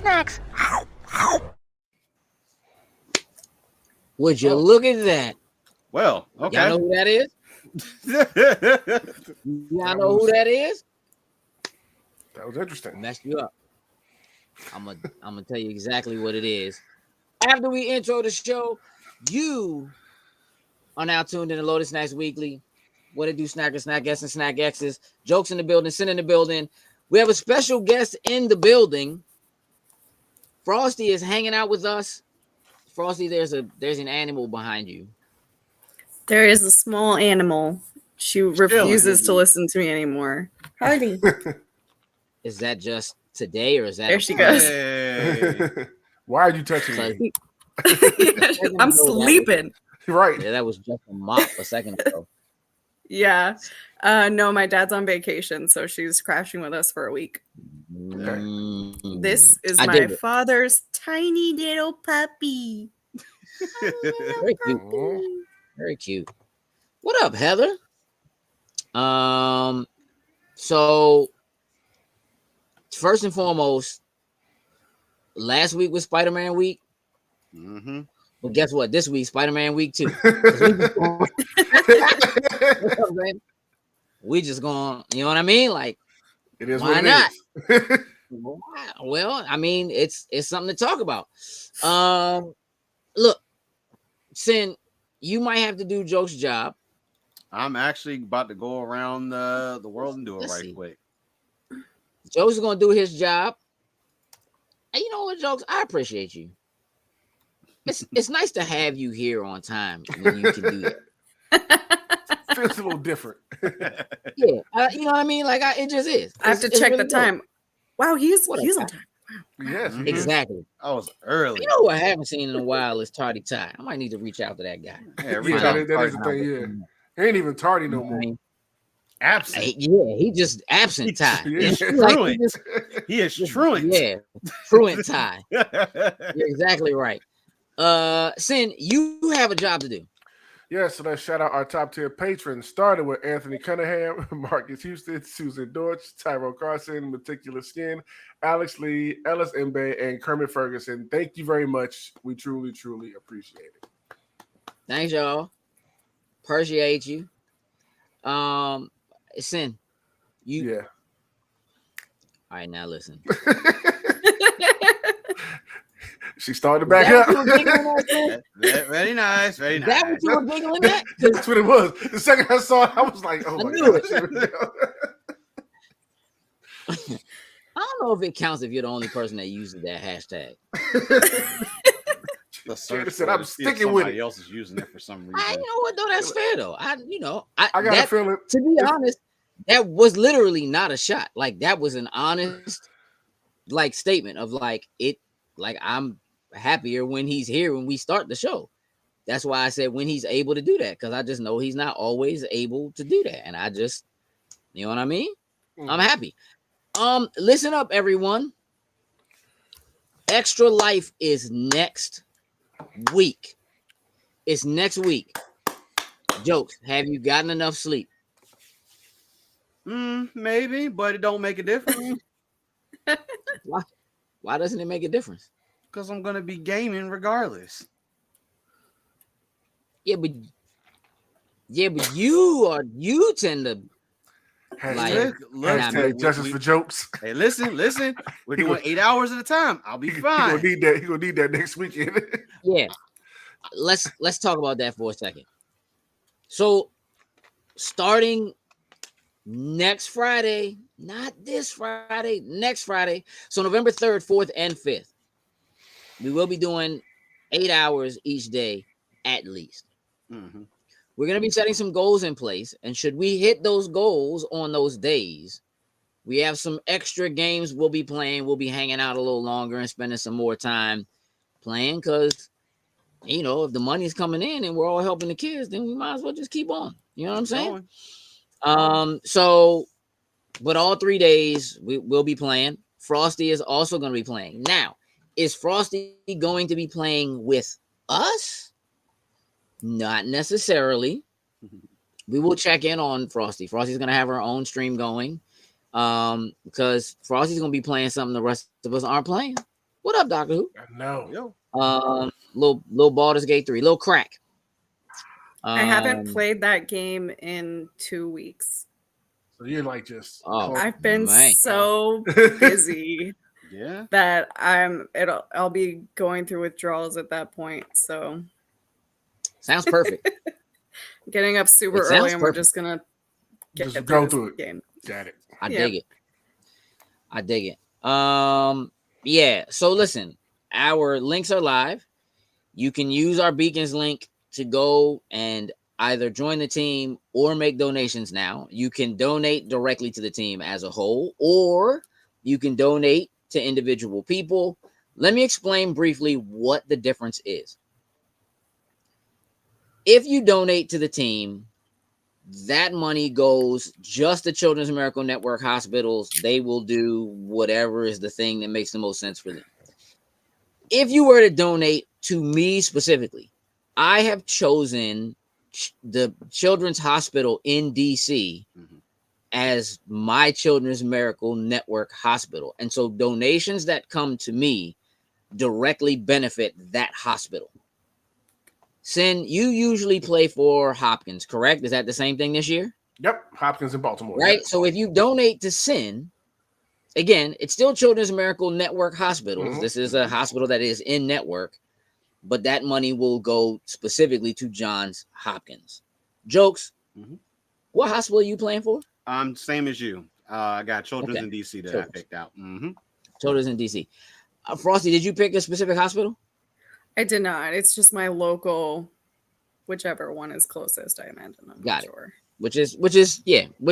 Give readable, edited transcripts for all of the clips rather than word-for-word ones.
snacks. Would you look at that? Well, okay. Y'all know who that is? Y'all know who that is? That was interesting. Messed you up. I'm gonna tell you exactly what it is. After we intro the show, you are now tuned in to Loaded Snacks Weekly. What it do, snackers, snack S, and snack X's. Jokes in the building, sin in the building. We have a special guest in the building. Frosty is hanging out with us. Frosty, there's an animal behind you. There is a small animal. She refuses to listen to me anymore. Hardy. Is that just today, or is that? There she goes. Hey. Why are you touching me? I'm sleeping. Right. Yeah, that was just a mop a second ago. Yeah. No, my dad's on vacation, so she's crashing with us for a week. This is my father's tiny little puppy. Very cute. Very cute. What up, Heather? So first and foremost, last week was Spider-Man week. Mm-hmm. Well, guess what? This week, Spider-Man week 2. We just going, you know what I mean? Like, it is. Why what not? It is. Well, I mean, it's something to talk about. Look, Sin, you might have to do Joke's job. I'm actually about to go around the world and do it quick. Joke's gonna do his job. And you know what, Jokes? I appreciate you. It's nice to have you here on time when you can do that. Feels a little different. Yeah, you know what I mean. Like, it just is. I have to check really the time. Wow, he's on time. Wow. Yes, exactly. I was early. You know what I haven't seen in a while is Tardy Ty. I might need to reach out to that guy. Yeah, reach out. That is the thing. Yeah, he ain't even tardy no more. Absent. He just absent Ty. He is truant. He is truant. Yeah, truant Ty. You're exactly right. Sin, you have a job to do. Yeah, so let's shout out our top tier patrons. Started with Anthony Cunningham, Marcus Houston, Susan Dortch, Tyrone Carson, Meticulous Skin, Alex Lee, Ellis Mbe, and Kermit Ferguson. Thank you very much. We truly, truly appreciate it. Thanks, y'all. Appreciate you. Sin, you. Yeah. All right, now listen. She started back up. Very nice. Very nice. That what you were giggling at? That's what it was. The second I saw it, I was like, oh my God. I don't know if it counts if you're the only person that uses that hashtag. Said, I'm sticking with it. Somebody else is using it for some reason. You know what, though? That's fair, though. I got a feeling. To be honest, that was literally not a shot. Like, that was an honest, like, statement of, like, it, like, I'm happier when he's here when we start the show. That's why I said when he's able to do that, because I just know he's not always able to do that. And I just, you know what I mean? I'm happy. Listen up, everyone. Extra Life is next week. It's next week. Jokes, have you gotten enough sleep? Maybe, but it don't make a difference. Why doesn't it make a difference? Because I'm gonna be gaming regardless. Yeah, but you tend to Hashtag justice for jokes. Hey, listen. We're doing 8 hours at a time. I'll be fine. He gonna need that next weekend. Yeah. Let's talk about that for a second. So starting next Friday, not this Friday, next Friday. So November 3rd, 4th, and 5th. We will be doing 8 hours each day at least. Mm-hmm. We're going to be setting some goals in place. And should we hit those goals on those days, we have some extra games we'll be playing. We'll be hanging out a little longer and spending some more time playing because, you know, if the money's coming in and we're all helping the kids, then we might as well just keep on. You know what I'm saying? But all 3 days we will be playing. Frosty is also going to be playing. Now, is Frosty going to be playing with us? Not necessarily. We will check in on Frosty. Frosty's going to have her own stream going because Frosty's going to be playing something the rest of us aren't playing. What up, Doctor Who? I know. Yo. Little Baldur's Gate 3, little crack. I haven't played that game in 2 weeks. So you're like just. Oh, I've been man. so busy Yeah. that I'll be going through withdrawals at that point. So Sounds perfect. getting up super It sounds early and we're perfect. just gonna get Just through go this through it. game. Got it. I Yeah. dig it. I dig it. Yeah. So listen, our links are live. You can use our Beacons link to go and either join the team or make donations now. You can donate directly to the team as a whole, or you can donate to individual people. Let me explain briefly what the difference is. If you donate to the team, that money goes just to Children's Miracle Network hospitals. They will do whatever is the thing that makes the most sense for them. If you were to donate to me specifically, I have chosen the Children's Hospital in DC as my Children's Miracle Network hospital. And so donations that come to me directly benefit that hospital. Sin, you usually play for Hopkins, correct? Is that the same thing this year? Yep. Hopkins in Baltimore. Right. Yep. So if you donate to Sin, again, it's still Children's Miracle Network hospitals. Mhm. This is a hospital that is in network, but that money will go specifically to Johns Hopkins. Jokes. What hospital are you playing for? Same as you. I got Children's Okay. in DC that Children's. I picked out. Children's in DC. Frosty, did you pick a specific hospital? I did not. It's just my local, whichever one is closest, I imagine. I'm Got not it. sure. Which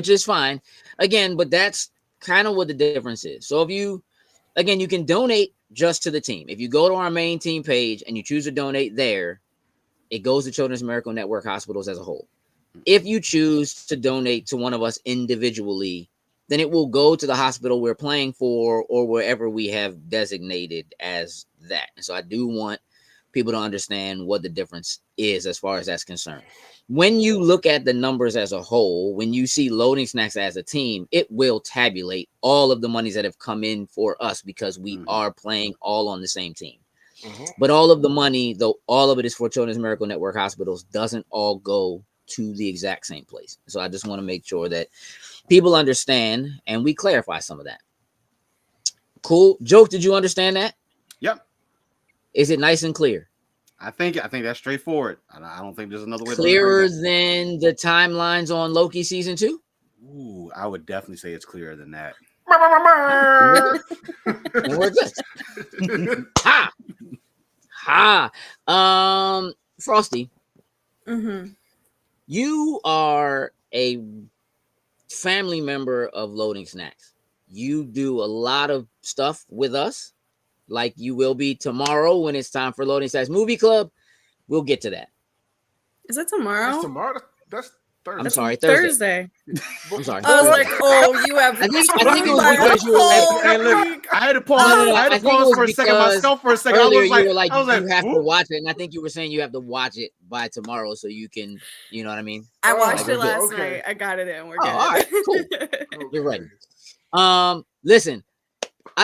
is fine. Again, but that's kind of what the difference is. So if you can donate just to the team. If you go to our main team page and you choose to donate there, it goes to Children's Miracle Network hospitals as a whole. If you choose to donate to one of us individually, then it will go to the hospital we're playing for or wherever we have designated as that. And so I do want people to understand what the difference is as far as that's concerned. When you look at the numbers as a whole, when you see Loading Snacks as a team, it will tabulate all of the monies that have come in for us because we are playing all on the same team. But all of the money, though all of it is for Children's Miracle Network hospitals, doesn't all go to the exact same place. So I just want to make sure that people understand and we clarify some of that. Cool. Joke, did you understand that? Yep. Is it nice and clear? I think that's straightforward. I don't think there's another way. Clearer than the timelines on Loki season 2? Ooh, I would definitely say it's clearer than that. And we're good. Frosty, you are a family member of Loading Snacks. You do a lot of stuff with us, like you will be tomorrow when it's time for Loading Snacks Movie Club. We'll get to that. Is it tomorrow? That's tomorrow. That's Thursday. I'm sorry, Thursday. I'm sorry. I was like, oh, you have. I think it was because you were. Hey, look, I had to pause. No. I had to think it pause was for a second. because Myself for a second. Earlier, I you were like, was you like, have to "Ooh." watch it, and I think you were saying you have to watch it by tomorrow so you can, you know what I mean? I watched we're it good. last night. I got it in. We're good. all right, cool. You're ready. Listen,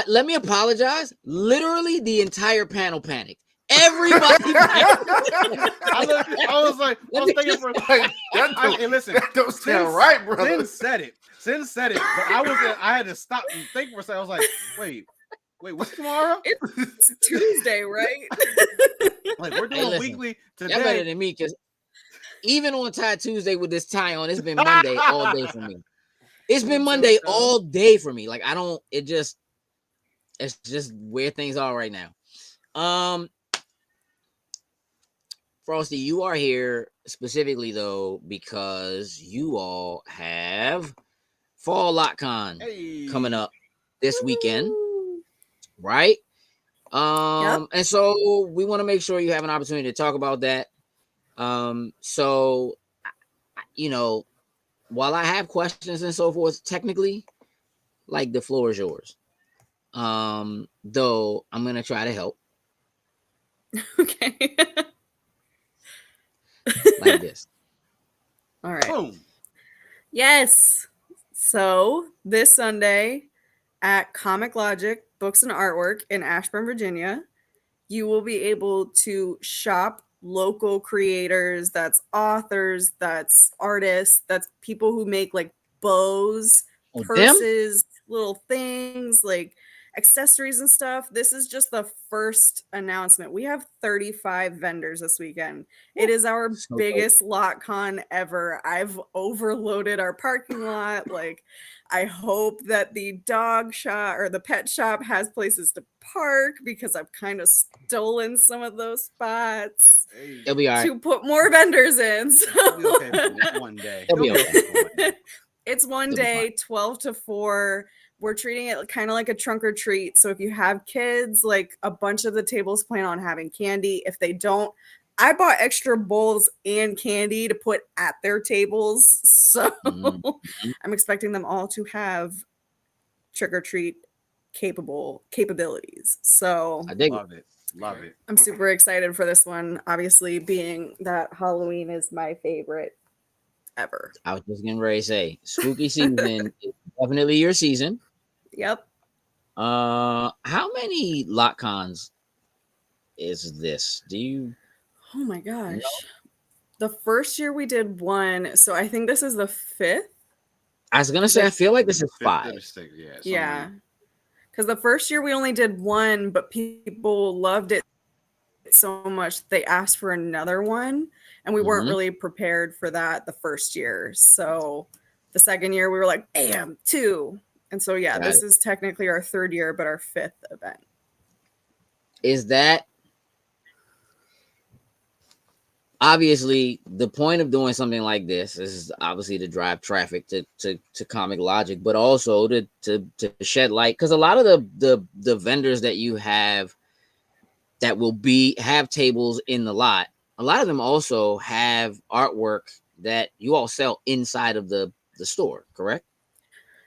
let me apologize. Literally, the entire panel panicked. Everybody panicked. I was thinking for and listen, That don't sound right, brother. Sin said it, but I had to stop and think for a second. I was like, wait, what's tomorrow? It's Tuesday, right? Like we're doing weekly today. You're better than me because even on Tie Tuesday with this tie on, it's been Monday all day for me. It's been Monday all day for me. Like it's just where things are right now. Frosty, you are here specifically though because you all have Fall LotCon coming up this weekend, right? And so we want to make sure you have an opportunity to talk about that. So you know, while I have questions and so forth, technically, like the floor is yours. Though I'm gonna try to help. Okay. Like this. All right. Boom. Yes. So this Sunday, at Comic Logic Books and Artwork in Ashburn, Virginia. You will be able to shop local creators, that's authors, that's artists, that's people who make like bows, Oh, them? purses, little things like accessories and stuff. This is just the first announcement. We have 35 vendors this weekend. It is our So dope. biggest lot con ever. I've overloaded our parking lot. Like, I hope that the dog shop or the pet shop has places to park because I've kind of stolen some of those spots Hey, It'll be all right. to put more vendors in. it'll be So okay for one day. It'll be It'll okay. for one day. it's one It'll be day, 12 to 4. We're treating it kind of like a trunk or treat. So if you have kids, like a bunch of the tables plan on having candy. If they don't, I bought extra bowls and candy to put at their tables. So Mhm. I'm expecting them all to have trick or treat capabilities. So I dig it. Love it. Love it. I'm super excited for this one. Obviously, being that Halloween is my favorite ever. I was just getting ready to say, spooky season is definitely your season. Yep. How many lot cons is this? Do you? Oh my gosh. The first year we did one, so I think this is the 5th. I was gonna say, I feel like this is Fifth or 5. the sixth, yeah. something Yeah. like- Because the first year we only did one, but people loved it so much they asked for another one, and we weren't Mhm. really prepared for that the first year. So the second year we were like, bam, 2. And so yeah, Got this it. is technically our 3rd year, but our 5th event. Is that obviously the point of doing something like this is obviously to drive traffic to Comic Logic, but also to shed light, because a lot of the vendors that you have that will have tables in the lot, a lot of them also have artwork that you all sell inside of the store, correct?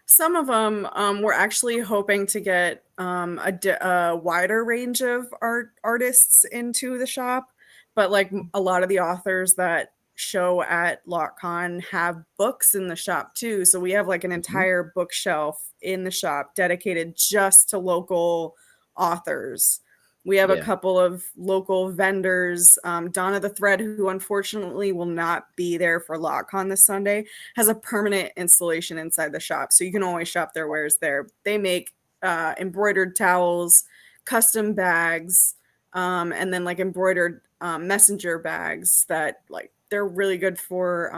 Some of them, we're actually hoping to get a wider range of artists into the shop, but like a lot of the authors that show at LotCon have books in the shop too. So we have like an entire bookshelf in the shop dedicated just to local authors. We have a Yeah. couple of local vendors. Donna the Thread, who unfortunately will not be there for LotCon this Sunday, has a permanent installation inside the shop. So you can always shop their wares there. They make embroidered towels, custom bags, and then like embroidered messenger bags that like they're really good for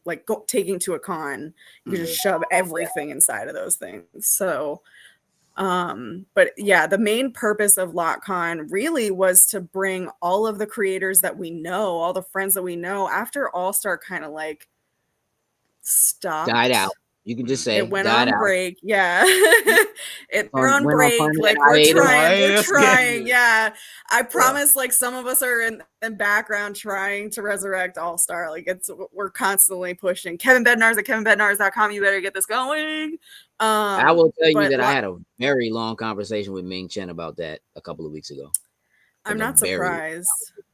like taking to a con. You can just shove everything inside of those things. So but yeah, the main purpose of LotCon really was to bring all of the creators that we know, all the friends that we know, after All Star kind of like stopped. Died out. You can just say It went died on out. break. Yeah. They're on Went on break. permanent Like we're hiatus. trying. We're Hiatus, trying. yeah. Yeah. I promise like some of us are in background trying to resurrect All Star. Like we're constantly pushing. Kevin Bednar's at kevinbednars.com. You better get this going. I will tell you but that I had a very long conversation with Ming Chen about that a couple of weeks ago. I'm not surprised.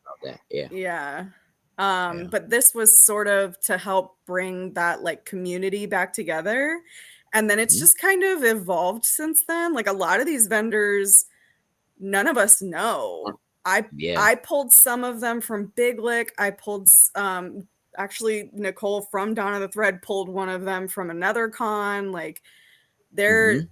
About that. Yeah. Yeah. But this was sort of to help bring that like community back together. And then it's just kind of evolved since then. Like a lot of these vendors, none of us know. I pulled some of them from Big Lick. I pulled actually Nicole from Donna the Thread pulled one of them from another con. Like they're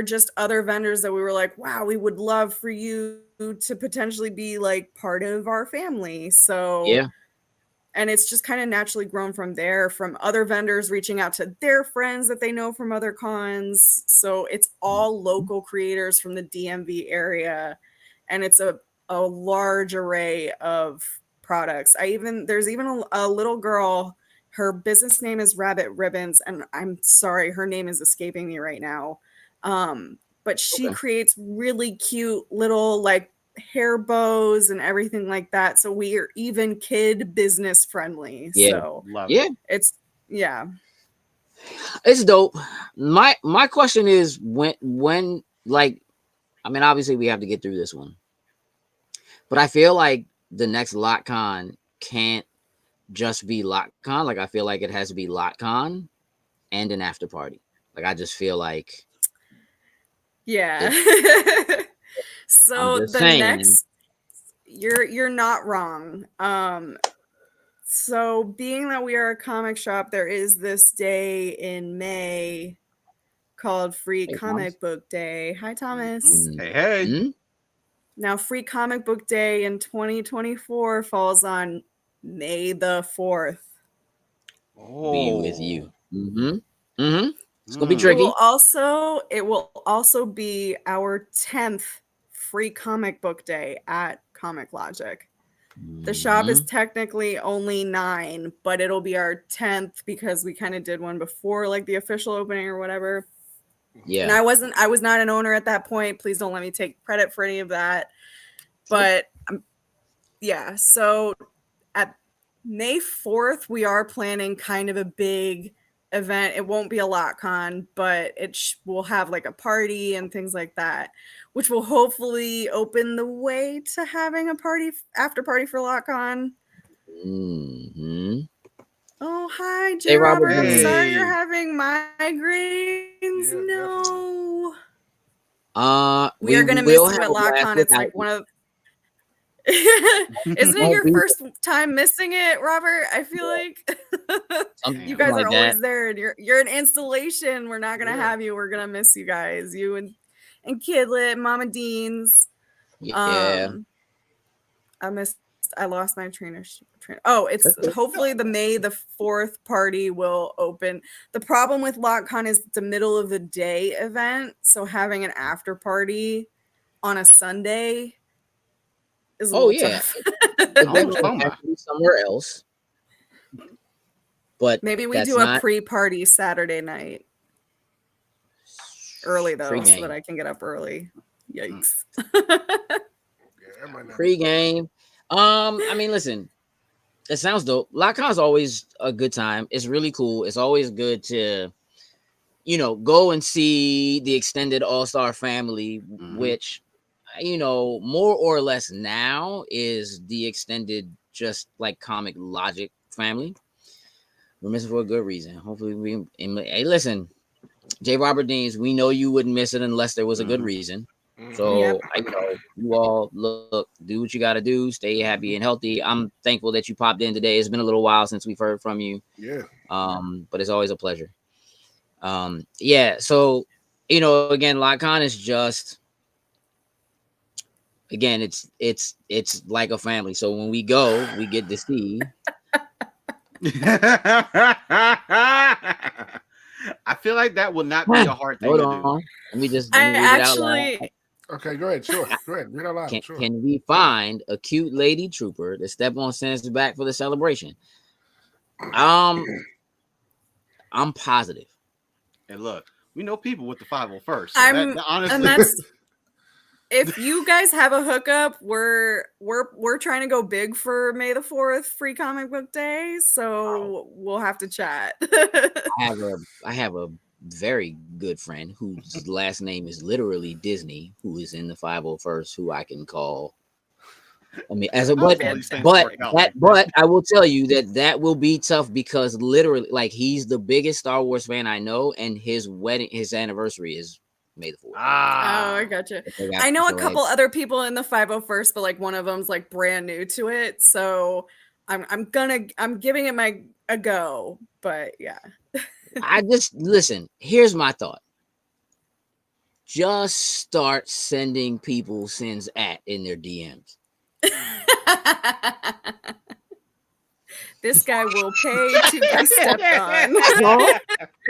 just other vendors that we were like, wow, we would love for you to potentially be like part of our family. So yeah. And it's just kind of naturally grown from there, from other vendors reaching out to their friends that they know from other cons. So it's all local creators from the DMV area. And it's a large array of products. There's even a little girl, her business name is Rabbit Ribbons. And I'm sorry, her name is escaping me right now. But she creates really cute little like hair bows and everything like that. So we are even kid business friendly. Yeah. So Love Yeah. it's It's dope. My question is when like, I mean, obviously we have to get through this one, but I feel like the next LotCon can't just be LotCon. Like I feel like it has to be LotCon and an after party. Like I just feel like Yeah. So I'm just the saying. next, you're not wrong. So being that we are a comic shop, there is this day in May called Free Hey, Comic Book Day. Hi, Thomas. Mm. Hey, hey. Mm? Now, Free Comic Book Day in 2024 falls on May the 4th. Be with you. It's gonna be Mm. tricky. It will also be our 10th Free Comic Book Day at Comic Logic. The shop is Mhm. technically only 9, but it'll be our 10th because we kind of did one before, like the official opening or whatever. Yeah. And I was not an owner at that point. Please don't let me take credit for any of that. But yeah, so at May 4th, we are planning kind of a big event. It won't be a LotCon, but we'll have like a party and things like that, which will hopefully open the way to having a after party for LotCon. Mm-hmm. Oh, hi, Hey, J. Robert. I'm Dean. sorry you're Hey. having migraines. Yeah, No. We are gonna will miss you have at a blast LotCon. It's without like you. one of Isn't it Won't your be first time missing it, Robert? I feel like something you guys like are that. always there, and you're an installation. We're not gonna Yeah. have you. We're gonna miss you guys. You and Kidlet, Mama Dean's. Yeah. I lost my trainer. Oh, it's hopefully the May the 4th party will open. The problem with LotCon is it's a middle of the day event, so having an after party on a Sunday is a little tough. If they're Almost going to coma. actually somewhere else, but Maybe we that's do a not pre-party Saturday night. Early though, pre-game. so that I can get up early. Yikes. Yeah, that might not be Pre-game. I mean, listen, it sounds dope. LotCon is always a good time. It's really cool. It's always good to, go and see the extended All-Star family, which, more or less now is the extended just like Comic Logic family. We're missing for a good reason. Hopefully hey, listen, J. Robert Deans, we know you wouldn't miss it unless there was a good reason. So Yep. you all look, do what you got to do. Stay happy and healthy. I'm thankful that you popped in today. It's been a little while since we've heard from you. Yeah. But it's always a pleasure. Yeah. So, again, LotCon is just, again, it's like a family. So when we go, we get to see. I feel like that will not be a hard thing to do. Let me read I it out loud. actually Okay, go ahead. Sure. Go ahead. Read out loud. Sure. Can we find a cute lady trooper to step on Santa's back for the celebration? I'm positive. And look, we know people with the 501st. So honestly, and that's if you guys have a hookup, we're trying to go big for May the 4th Free Comic Book Day, so we'll have to chat. I have a very good friend whose last name is literally Disney, who is in the 501st, who I can call. I mean, but I will tell you that will be tough because literally, like, he's the biggest Star Wars fan I know, and his anniversary is May the 4th. Oh, I gotcha. I know a couple other people in the 501st, but like one of them's like brand new to it, so I'm giving it a go. But yeah, I just listen. Here's my thought. Just start sending people sins in their DMs. This guy will pay to be stepped on.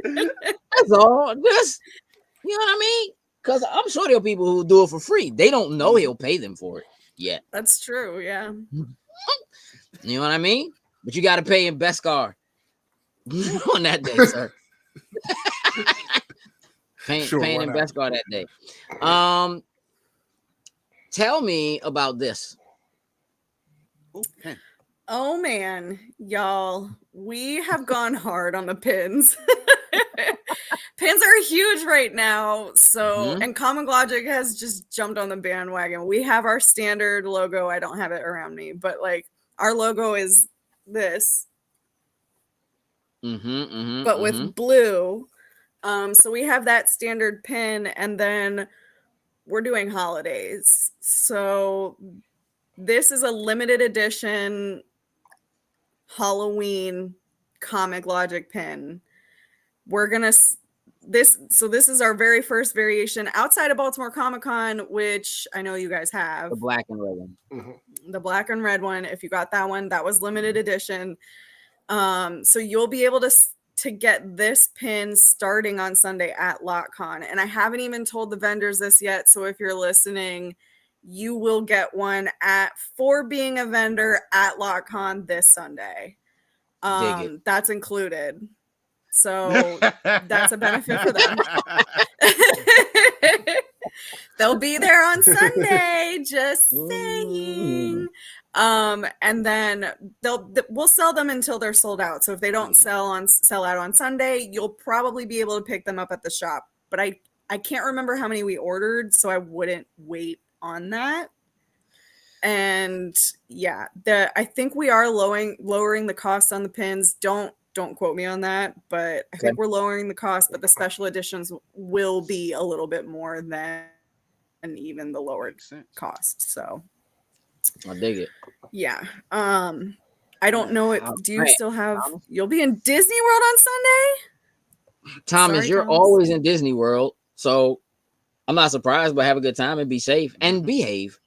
That's all. Just, you know what I mean? Because I'm sure there are people who do it for free. They don't know he'll pay them for it yet. That's true. Yeah. You know what I mean? But you got to pay in Beskar on that day, sir. Paying in Beskar that day. Tell me about this. Okay. Oh man, y'all, we have gone hard on the pins. Pins are huge right now. So, and Comic Logic has just jumped on the bandwagon. We have our standard logo. I don't have it around me, but like our logo is this, but with blue. So we have that standard pin, and then we're doing holidays. So this is a limited edition Halloween Comic Logic pin. We're going to this is our very first variation outside of Baltimore Comic-Con, which I know you guys have. The black and red one. The black and red one. If you got that one, that was limited edition. So you'll be able to get this pin starting on Sunday at LotCon. And I haven't even told the vendors this yet. So if you're listening, you will get one for being a vendor at LotCon this Sunday. That's included. So that's a benefit for them. They'll be there on Sunday, just saying. And then we'll sell them until they're sold out. So if they don't sell out on Sunday, you'll probably be able to pick them up at the shop. But I can't remember how many we ordered, so I wouldn't wait on that. And yeah, I think we are lowering the cost on the pins. Don't quote me on that, but I think we're lowering the cost, but the special editions will be a little bit more than even the lower cost. So I dig it. Yeah. I don't know it. Do you still have, you'll be in Disney World on Sunday? Thomas, you're always in Disney World. So I'm not surprised, but have a good time and be safe and behave.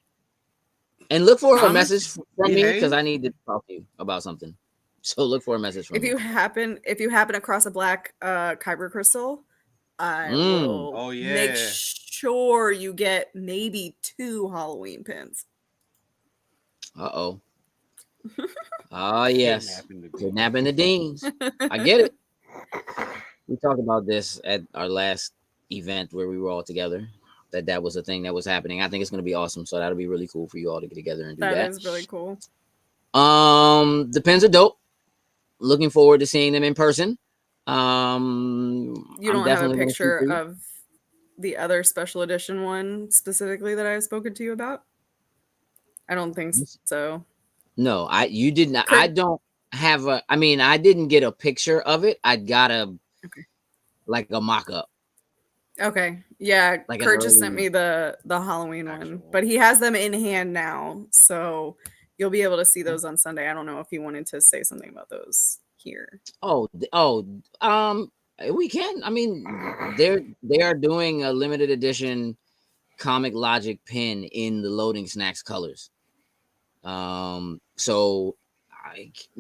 And look for a message from me because I need to talk to you about something. So look for a message from me. If you happen across a black kyber crystal, I will make sure you get maybe 2 Halloween pins. Uh-oh. Oh, yes. Kidnapping the Deans. I get it. We talked about this at our last event where we were all together. That was a thing that was happening. I think it's going to be awesome. So that'll be really cool for you all to get together and do that. That is really cool. The pins are dope. Looking forward to seeing them in person. You don't have a picture of the other special edition one specifically that I've spoken to you about? I don't think so. No, you did not. I don't have I didn't get a picture of it. I got a mock-up. Okay. Yeah. Like Kurt just sent me the Halloween one, but he has them in hand now. So you'll be able to see those on Sunday. I don't know if you wanted to say something about those here. We can. I mean, they are doing a limited edition Comic Logic pin in the Loading Snacks colors. So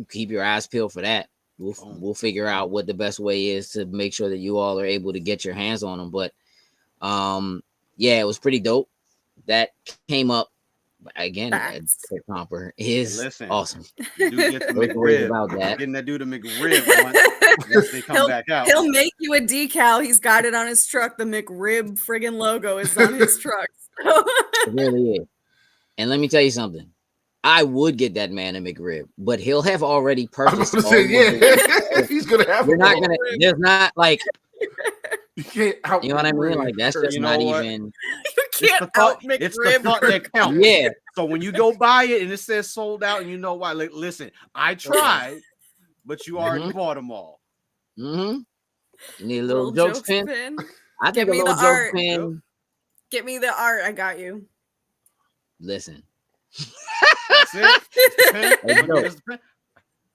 keep your eyes peeled for that. We'll figure out what the best way is to make sure that you all are able to get your hands on them. But yeah, it was pretty dope. That came up again. Comper is awesome. You do get the McRib about that. Getting that dude a McRib once they come back out. He'll make you a decal. He's got it on his truck. The McRib friggin' logo is on his truck. It really is. And let me tell you something. I would get that man a McRib, but he'll have already purchased. He's gonna have. You're not gonna. There's not like. You can't out. You know what I mean? Like that's just not even. You can't out McRib. It's the thought that counts. Yeah. So when you go buy it and it says sold out, and you know why? Like, listen, I tried, but you already bought them all. Mm-hmm. You need a little jokes pin. I think a little joke pin. Get me the art. I got you. Listen. That's it.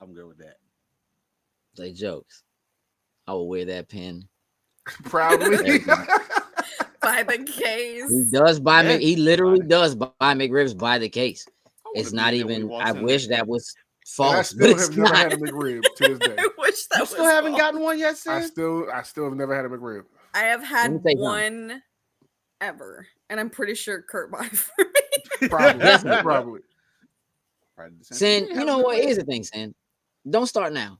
I'm good with that. Play jokes. I will wear that pin proudly. By the case. He does buy me. He literally does buy McRibs by the case. It's not even. I wish that was false. I still have never had a McRib to this day. I wish that you still haven't gotten one yet, Sam? I still have never had a McRib. I have had one ever, and I'm pretty sure Kurt bought it for me. Probably. Sin, you know what? Here's the thing, Sin. Don't start now.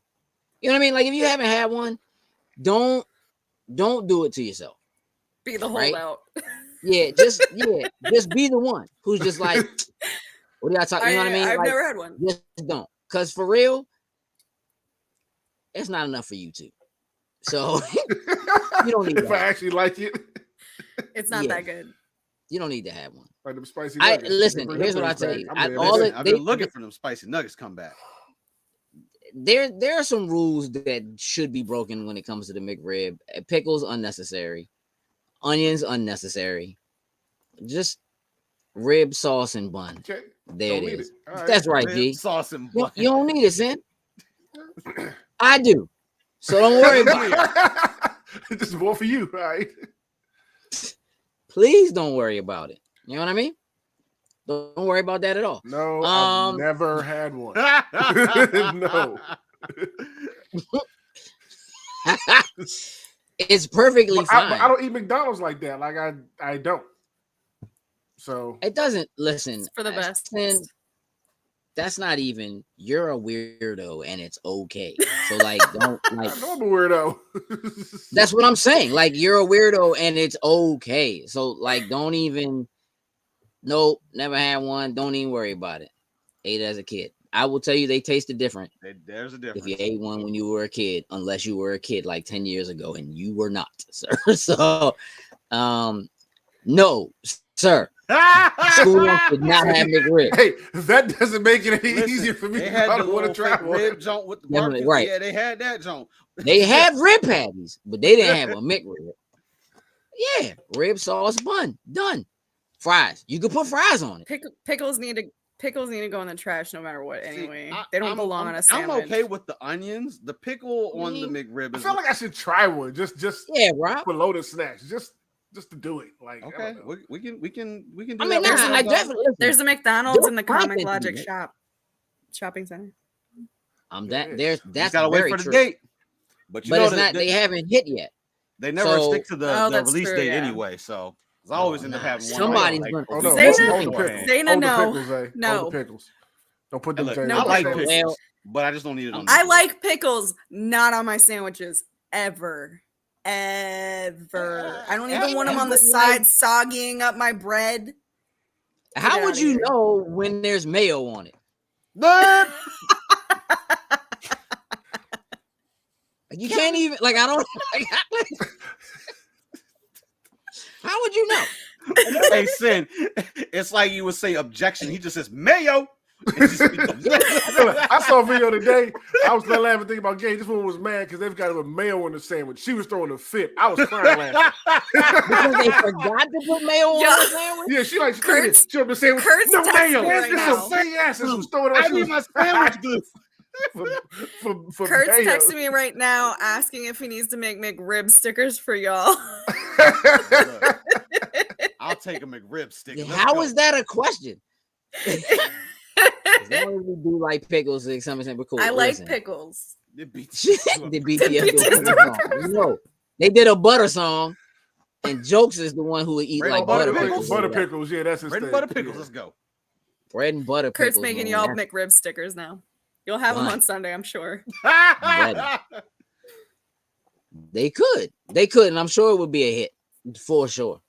You know what I mean? Like if you haven't had one, don't do it to yourself. Be the holdout. Yeah, just be the one who's just like, what do y'all talk? You know what I mean? I've never had one. Just don't, because for real, it's not enough for you two. So you don't need. If I actually like it, it's not that good. You don't need to have one. Like them spicy nuggets. Listen, here's what I tell you. I've been looking for them spicy nuggets come back. There are some rules that should be broken when it comes to the McRib. Pickles unnecessary, onions unnecessary, just rib sauce and bun. Okay. There Don't it need is. it. All right. That's right, Rib, G. sauce and You, bun. you don't need it, Sin. I do. So don't worry about it. This is more for you, all right? Please don't worry about it. You know what I mean? Don't worry about that at all. No, I've never had one. No. It's perfectly But fine. I don't eat McDonald's like that. Like I don't. So It doesn't listen It's for the best. Sin, that's not even. You're a weirdo, and it's okay. So like, don't like. I know I'm a weirdo. That's what I'm saying. Like, you're a weirdo, and it's okay. So like, don't even. Nope, never had one. Don't even worry about it. Ate it as a kid. I will tell you, they tasted different. There's a difference. If you ate one when you were a kid, unless you were a kid like 10 years ago, and you were not, sir. So, no, sir. School lunch did not have McRib. Hey, that doesn't make it any Listen, easier for me they to had the want to little try fake one. rib joint with the Definitely, barbecue. right. Yeah, they had that joint. They have rib patties, but they didn't have a McRib. Yeah, rib sauce bun, done. Fries, you could put fries on it. Pickles need to go in the trash no matter what. Anyway, See, they don't belong on a sandwich. I'm okay with the onions. The pickle on the McRib I is feel like I should try one just Yeah, Rob. for loaded snacks, just to do it. Like, I okay. don't know. We can do I mean, that. nah, I definitely. There's a McDonald's in the Don't Comic find Logic it. shopping center. That Yeah. there's You that's gotta very wait for true. the date. But you But know it's not. They haven't hit yet. they never So- stick to the that's release true, date yeah. anyway. So I always end up Nah, having one. somebody's like, gonna- Oh a no, week Zayna- hold the beforehand. pickles. Zayna, Hold the no. pickles, Zay. No. Hold the pickles. Don't put them Look, things. No I like pickles. pickles, Well, but I just don't need it on. I the like pickles, not on my sandwiches ever. Ever. I don't even want them on the side, soggying up my bread. How Get would outta you here. know when there's mayo on it? But Like, you can't even like. I don't. Like, how would you know? hey, Sin, it's like you would say objection. He just says mayo. And just- I saw a video today. I was laughing thinking about Gay. This woman was mad because they've got a mayo on the sandwich. She was throwing a fit. I was crying laughing. Because they forgot to put mayo on Yeah. the sandwich. Yeah, she like Kurt's- she up the sandwich. Kurt's No texting mayo. me right This now. is say yes. This was throwing it I on. She need was my sandwich good. for Kurt's mayo. texting me right now asking if he needs to make McRib stickers for y'all. I'll take a McRib stick. How is that a question? As long as we do like pickles, like something simple, cool. I like Listen. pickles. The The BTS BTS do a butter song. You know, they did a butter song, and Jokes is the one who would eat Bread like and butter butter pickles. Butter pickles. Yeah, that's his Bread and thing. butter pickles. Yeah. Let's go. Bread and butter pickles. Kurt's making man, y'all that's McRib stickers now. You'll have them Fine. on Sunday, I'm sure. They could, and I'm sure it would be a hit for sure.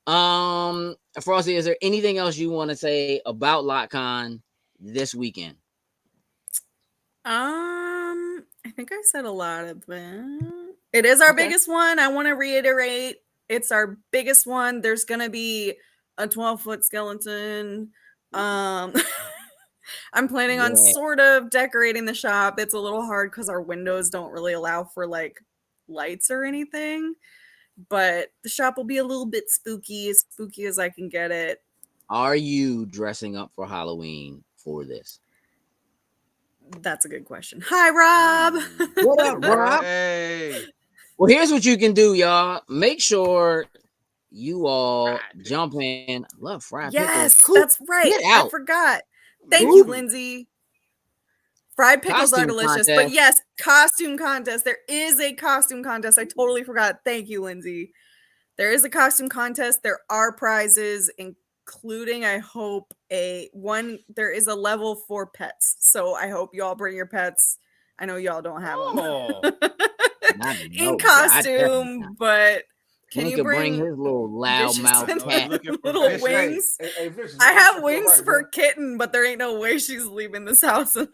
Frosty, is there anything else you want to say about LotCon this weekend? I think I said a lot of it. It is our Okay. biggest one. I want to reiterate, it's our biggest one. There's gonna be a 12-foot skeleton. I'm planning on Yeah. sort of decorating the shop. It's a little hard because our windows don't really allow for like lights or anything. But the shop will be a little bit spooky, as spooky as I can get it. Are you dressing up for Halloween for this? That's a good question. Hi, Rob. What up, Rob? Hey. Well, here's what you can do, y'all. Make sure you all jump in. I love fried Yes, pickles. Cool. that's right. Get I out. forgot. Thank you, Cool. Lindsay. Fried pickles are Costume delicious. But contest. yes, costume contest. There is a costume contest. I totally forgot. Thank you, Lindsay. There is a costume contest. There are prizes, including, I hope, there is a level for pets. So I hope you all bring your pets. I know y'all don't have them. Oh. In costume, but can He you could bring his little loud vicious mouth little- cat? little Vicious. wings? Hey, Vicious, I you have right, wings bro. for Kitten, but there ain't no way she's leaving this house. Nah.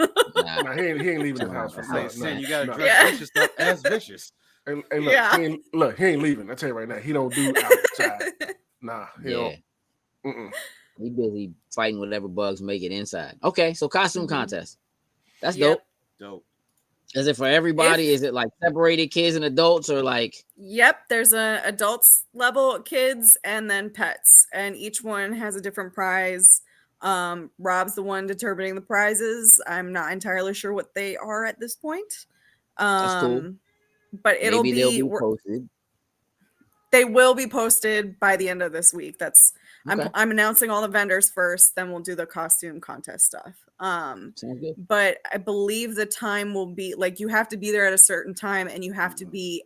Nah, he ain't leaving the house. I No, say, no, Sin, you gotta no. dress Yeah. vicious up as vicious. Hey, look, Yeah. he ain't leaving. I tell you right now, he don't do outside. Nah, he Yeah, don't. Mm-mm. he busy fighting whatever bugs make it inside. Okay, so costume Mhm. contest. That's Yep. dope. Dope. Is it for everybody? Is it like separated kids and adults, or like? Yep, there's a adults level, kids, and then pets, and each one has a different prize. Rob's the one determining the prizes. I'm not entirely sure what they are at this point. That's cool. But it'll Maybe they'll be be posted. They will be posted by the end of this week. That's Okay. I'm announcing all the vendors first, then we'll do the costume contest stuff. Sounds good. But I believe the time will be like you have to be there at a certain time and you have to be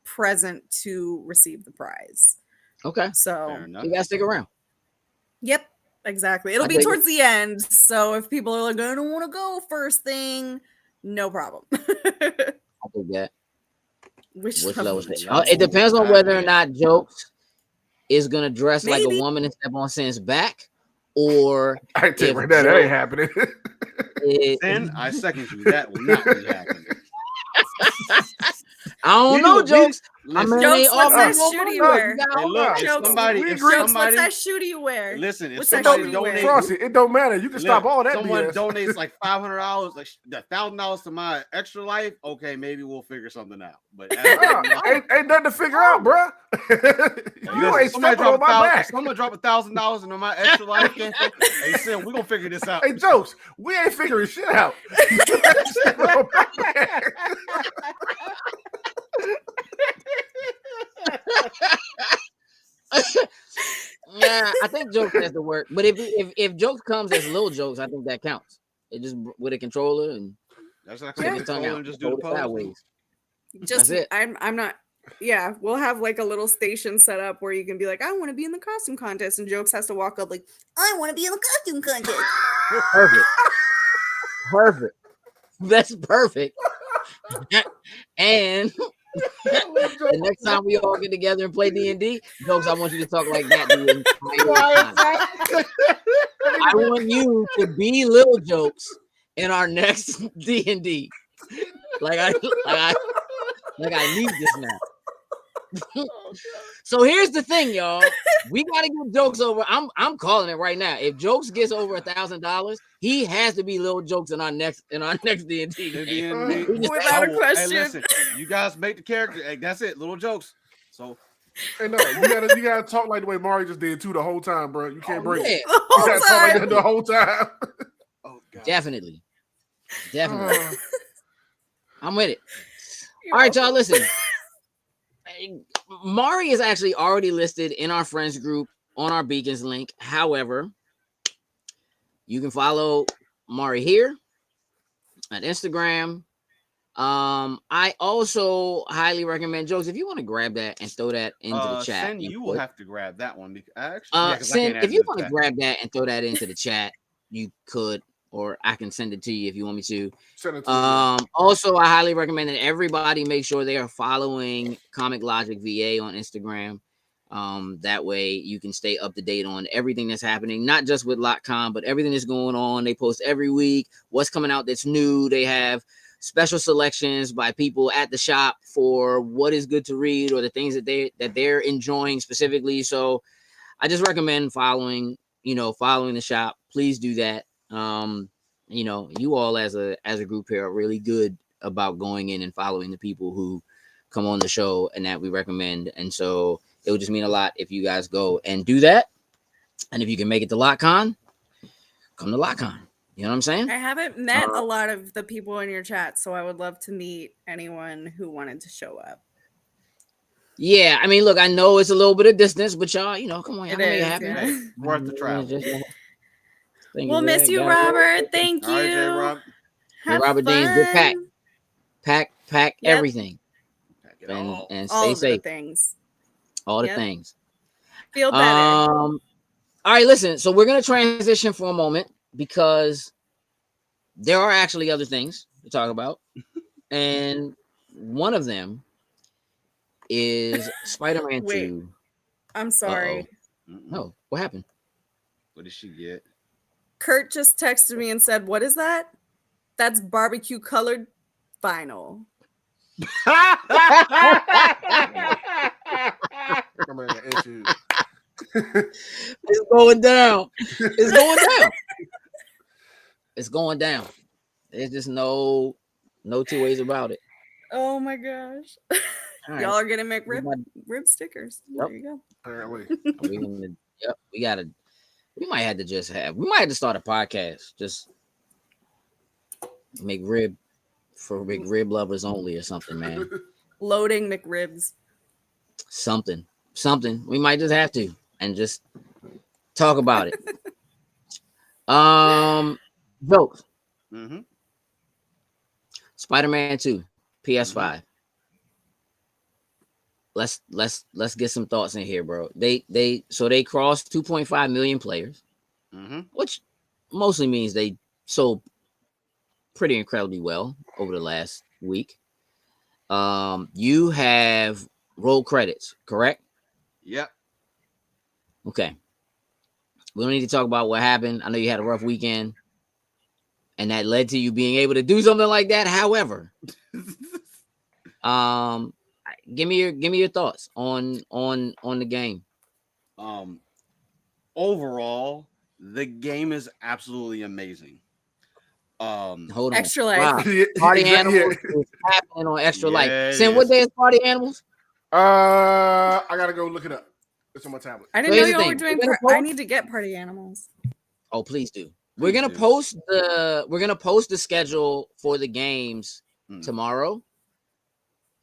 present to receive the prize. Okay. So you gotta stick around. Yep, exactly. It'll be towards the end. So if people are like, I don't want to go first thing, no problem. I think that. Which level? It depends on whether or not Jokes is gonna dress like a woman and step on Sin's back, or I tell you right now, that ain't happening. Sin, I second you. That will not be happening. I don't know, Jokes. Jokes, what's that shoe do you wear? Hey, look, Jokes, what's that shoe do you wear? Listen, if what's somebody donates, Frosty, it don't matter. You can stop all that. Someone BS. donates like $500, like $1,000 to my extra life. Okay, maybe we'll figure something out. But ain't nothing to figure out, bro. You ain't stepping on my back. Someone drop $1,000 into my extra life. Hey, Sin, we're gonna figure this out. Hey, Jokes, we ain't figuring shit out. Yeah, I think Jokes has to work. But if Jokes comes as little Jokes, I think that counts. It just with a controller and that's not gonna just do the sideways. Just that's it. I'm not. Yeah, we'll have like a little station set up where you can be like, I want to be in the costume contest, and Jokes has to walk up like, I want to be in the costume contest. Perfect. That's perfect. And the next time we all get together and play D&D, Jokes, I want you to talk like that the entire time. I want you to be little Jokes in our next D&D. Like I need this now. So here's the thing, y'all. We gotta get Jokes over. I'm calling it right now. If Jokes gets over $1,000, he has to be little Jokes in our next D&D. Without a question. Hey, listen, you guys make the character. Hey, that's it, little Jokes. So hey, no, you gotta talk like the way Mario just did too the whole time, bro. You can't break it. You gotta talk like that the whole time. Oh God. Definitely. I'm with it. All right, y'all. Listen. Mari is actually already listed in our friends group on our Beacons link. However, you can follow Mari here on Instagram. I also highly recommend, Jokes, if you want to grab that and throw that into the chat. Sin, you will have to grab that one because actually, Sin, if you want to grab that and throw that into the chat, you could, or I can send it to you if you want me to. Send it to you. Also, I highly recommend that everybody make sure they are following Comic Logic VA on Instagram. That way you can stay up to date on everything that's happening, not just with LotCon, but everything that's going on. They post every week what's coming out that's new. They have special selections by people at the shop for what is good to read or the things that they're enjoying specifically. So I just recommend following the shop. Please do that. You all as a group here are really good about going in and following the people who come on the show and that we recommend. And so it would just mean a lot if you guys go and do that. And if you can make it to LotCon, come to LotCon. You know what I'm saying? I haven't met a lot of the people in your chat, so I would love to meet anyone who wanted to show up. Yeah, I mean, look, I know it's a little bit of distance, but y'all, come on, y'all make it happen. Yeah. Worth the travel. We'll miss you, Robert. Thank you. All right, J-Rob. Hey, Robert Dean, good pack everything, and stay safe. All the things. Feel better. All right, listen. So we're gonna transition for a moment because there are actually other things to talk about, and one of them is Spider-Man 2. I'm sorry. No, what happened? What did she get? Kurt just texted me and said, "What is that? That's barbecue colored vinyl." It's going down. It's going down. It's going down. There's just no No two ways about it. Oh my gosh. All Y'all right. are getting McRib Everybody- rib stickers. Yep. There you go. Apparently. We gonna, yep, we might have to we might have to start a podcast. Just McRib for McRib lovers only or something, man. Loading McRibs. Something. We might just have to and just talk about it. Jokes. Mm-hmm. Spider-Man 2, PS5. Let's get some thoughts in here, bro. They crossed 2.5 million players, which mostly means they sold pretty incredibly well over the last week. You have roll credits, correct? Yep. Okay. We don't need to talk about what happened. I know you had a rough weekend, and that led to you being able to do something like that. However, give me your thoughts on the game. Overall, the game is absolutely amazing. Hold on. Extra Life. Wow. Party Animals is happening on Extra Life. Yeah, Sin, what day is Party Animals? I gotta go look it up. It's on my tablet. I didn't So know here's the y'all were thing. doing. We're gonna I need to get Party Animals. Oh, please do. Please We're gonna do. post the schedule for the games tomorrow,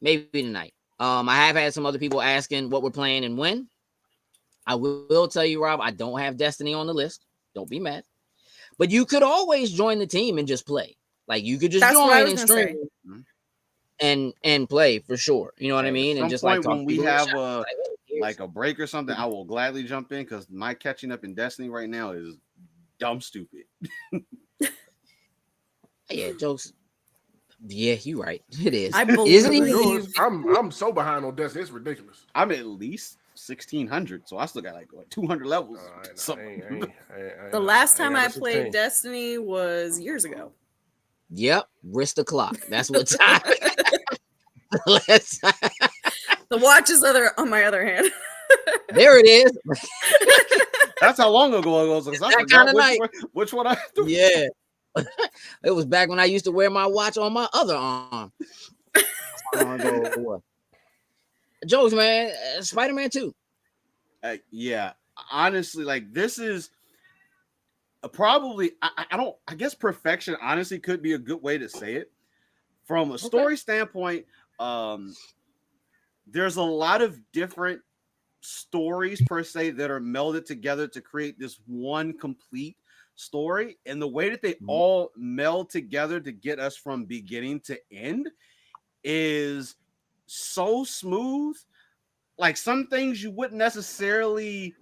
maybe tonight. I have had some other people asking what we're playing and when. I will tell you, Rob, I don't have Destiny on the list. Don't be mad. But you could always join the team and just play. Like you could just That's what I join was and gonna stream and play for sure. You know what I mean? At And some just point like when we have like a break or something, I will gladly jump in because my catching up in Destiny right now is dumb stupid. yeah, jokes. Yeah, you're right. It is. I Isn't he? believe- I'm so behind on Destiny. It's ridiculous. I'm at least 1600, so I still got like 200 levels. The last time I got a played 16. Destiny was years ago. Yep, wrist the clock. That's what time. The watch is on my other hand. There it is. That's how long ago it was. 'Cause I That forgot kinda night. which one I do. Yeah. It was back when I used to wear my watch on my other arm. Jokes, man. Spider-Man 2. Yeah, honestly, like this is probably I guess perfection honestly could be a good way to say it. From a story standpoint, there's a lot of different stories per se that are melded together to create this one complete story, and the way that they all meld together to get us from beginning to end is so smooth. Like some things you wouldn't necessarily.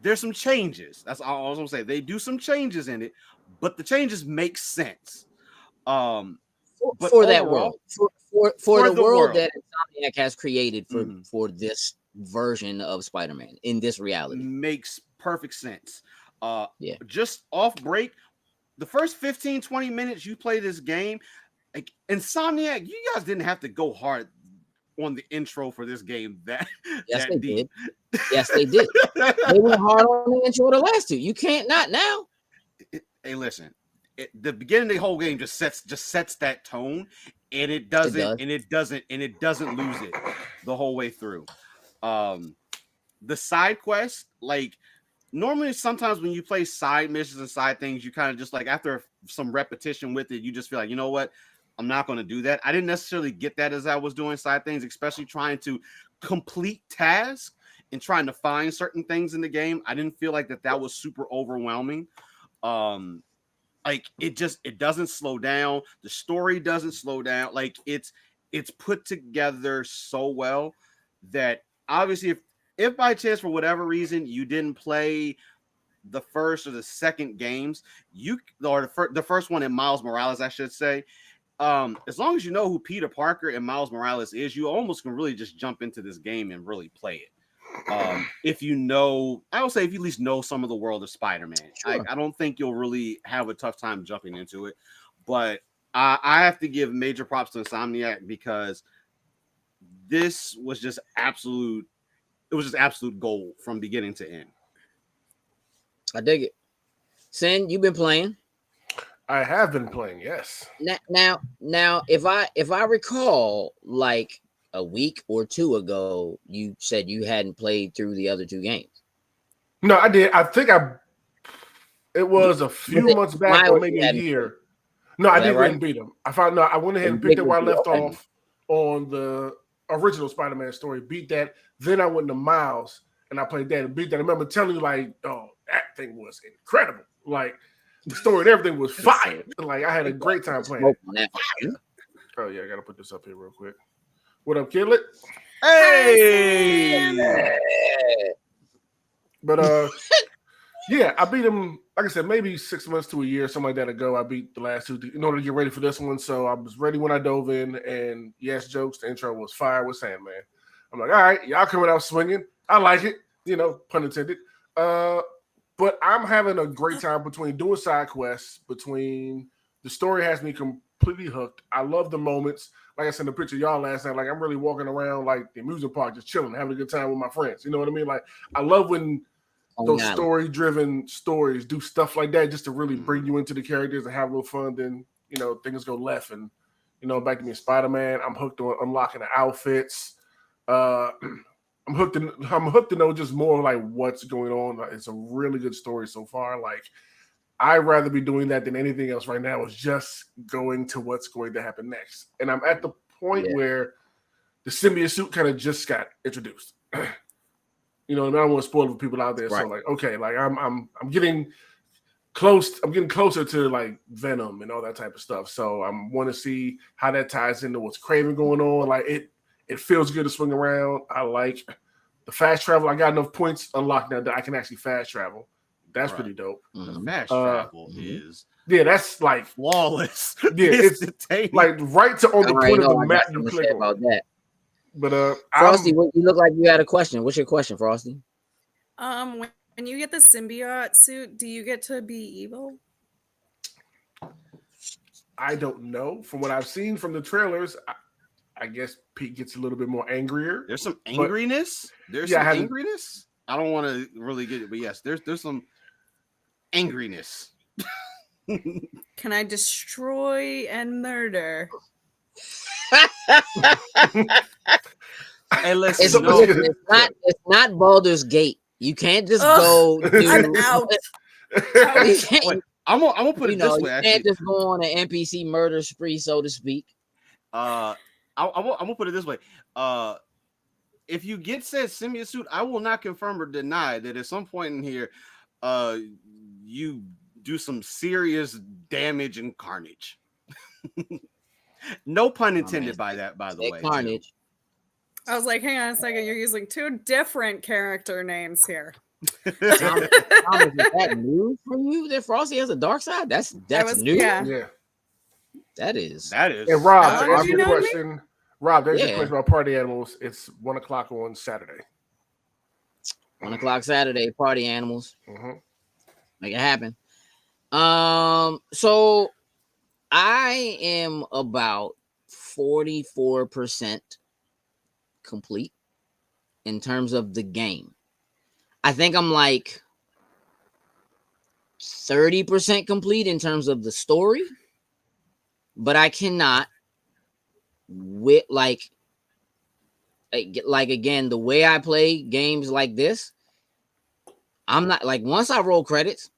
There's some changes. That's all I was gonna say. They do some changes in it, but the changes make sense. But for that overall, world, for the world world that Insomniac has created for this version of Spider-Man in this reality, makes perfect sense. Yeah. Just off break, the first 15-20 minutes you play this game, like Insomniac, you guys didn't have to go hard on the intro for this game. Yes, they did. Yes, they did. They went hard on the intro of the last two. You can't not now. Hey, listen. The beginning of the whole game just sets that tone, and it doesn't lose it the whole way through. The side quest, like normally sometimes when you play side missions and side things, you kind of just like after some repetition with it, you just feel like, you know what, I'm not going to do that. I didn't necessarily get that as I was doing side things, especially trying to complete tasks and trying to find certain things in the game. I didn't feel like that was super overwhelming. Like it doesn't slow down. The story doesn't slow down. Like it's put together so well that obviously if by chance for whatever reason you didn't play the first or the second games, the first one in Miles Morales, I should say, as long as you know who Peter Parker and Miles Morales is, you almost can really just jump into this game and really play it. If you know, I would say if you at least know some of the world of Spider-Man, I don't think you'll really have a tough time jumping into it. But I have to give major props to Insomniac because this was just absolute. It was just absolute gold from beginning to end. I dig it. Sin, you've been playing. I have been playing, yes. Now, if I recall, like a week or two ago, you said you hadn't played through the other two games. No, I did. I think it was a few months back or maybe a year. No, I didn't beat him. I went ahead and picked up where I left off on the original Spider-Man story, beat that. Then I went to Miles and I played that and beat that. I remember telling you, like, oh, that thing was incredible. Like, the story and everything was fire. Like, I had a great time playing it. Oh, yeah, I got to put this up here real quick. What up, Kidlet? Hey! But, yeah, I beat him, like I said, maybe 6 months to a year, something like that ago. I beat the last two in order to get ready for this one. So I was ready when I dove in. And yes, jokes, the intro was fire with Sandman. I'm like, all right, y'all coming out swinging. I like it, pun intended. But I'm having a great time between doing side quests, between the story has me completely hooked. I love the moments. Like I sent a picture of y'all last night. Like, I'm really walking around like the amusement park, just chilling, having a good time with my friends. You know what I mean? Like, I love when those story-driven stories do stuff like that just to really bring you into the characters and have a little fun. Then, things go left. And, back to me, Spider-Man, I'm hooked on unlocking the outfits. I'm hooked to know just more like what's going on. It's a really good story so far. Like, I'd rather be doing that than anything else right now. Is just going to what's going to happen next. And I'm at the point where the symbiote suit kind of just got introduced. You know what I mean? I don't want to spoil it for people out there. Right. So like, okay, like I'm getting close. I'm getting closer to like Venom and all that type of stuff. So I want to see how that ties into what's Craven going on. Like it feels good to swing around. I like the fast travel. I got enough points unlocked now that I can actually fast travel. That's pretty dope. The fast travel is that's like flawless. Yeah, it's like right to on the point of the map you click on. About that. But Frosty, you look like you had a question. What's your question, Frosty? When you get the symbiote suit, do you get to be evil? I don't know. From what I've seen from the trailers, I guess Pete gets a little bit more angrier. There's some angriness. Angriness. I don't want to really get it, but yes, there's some angriness. Can I destroy and murder? Hey, listen, it's not Baldur's Gate. You can't just go. I'm out. I'm gonna put it this way. You can't just go on an NPC murder spree, so to speak. I'm gonna put it this way. If you get said symbiote suit, I will not confirm or deny that at some point in here, you do some serious damage and carnage. No pun intended by that, by the way. Carnage. I was like, hang on a second, you're using two different character names here. Thomas, is that new for you? That Frosty has a dark side? That's new. Yeah. That is. And Rob, to answer your question, question about party animals. It's 1:00 on Saturday. 1:00 Saturday, party animals. Mm-hmm. Make it happen. So I am about 44% complete in terms of the game. I think I'm like 30% complete in terms of the story, but I cannot like again, the way I play games like this, I'm not like, once I roll credits,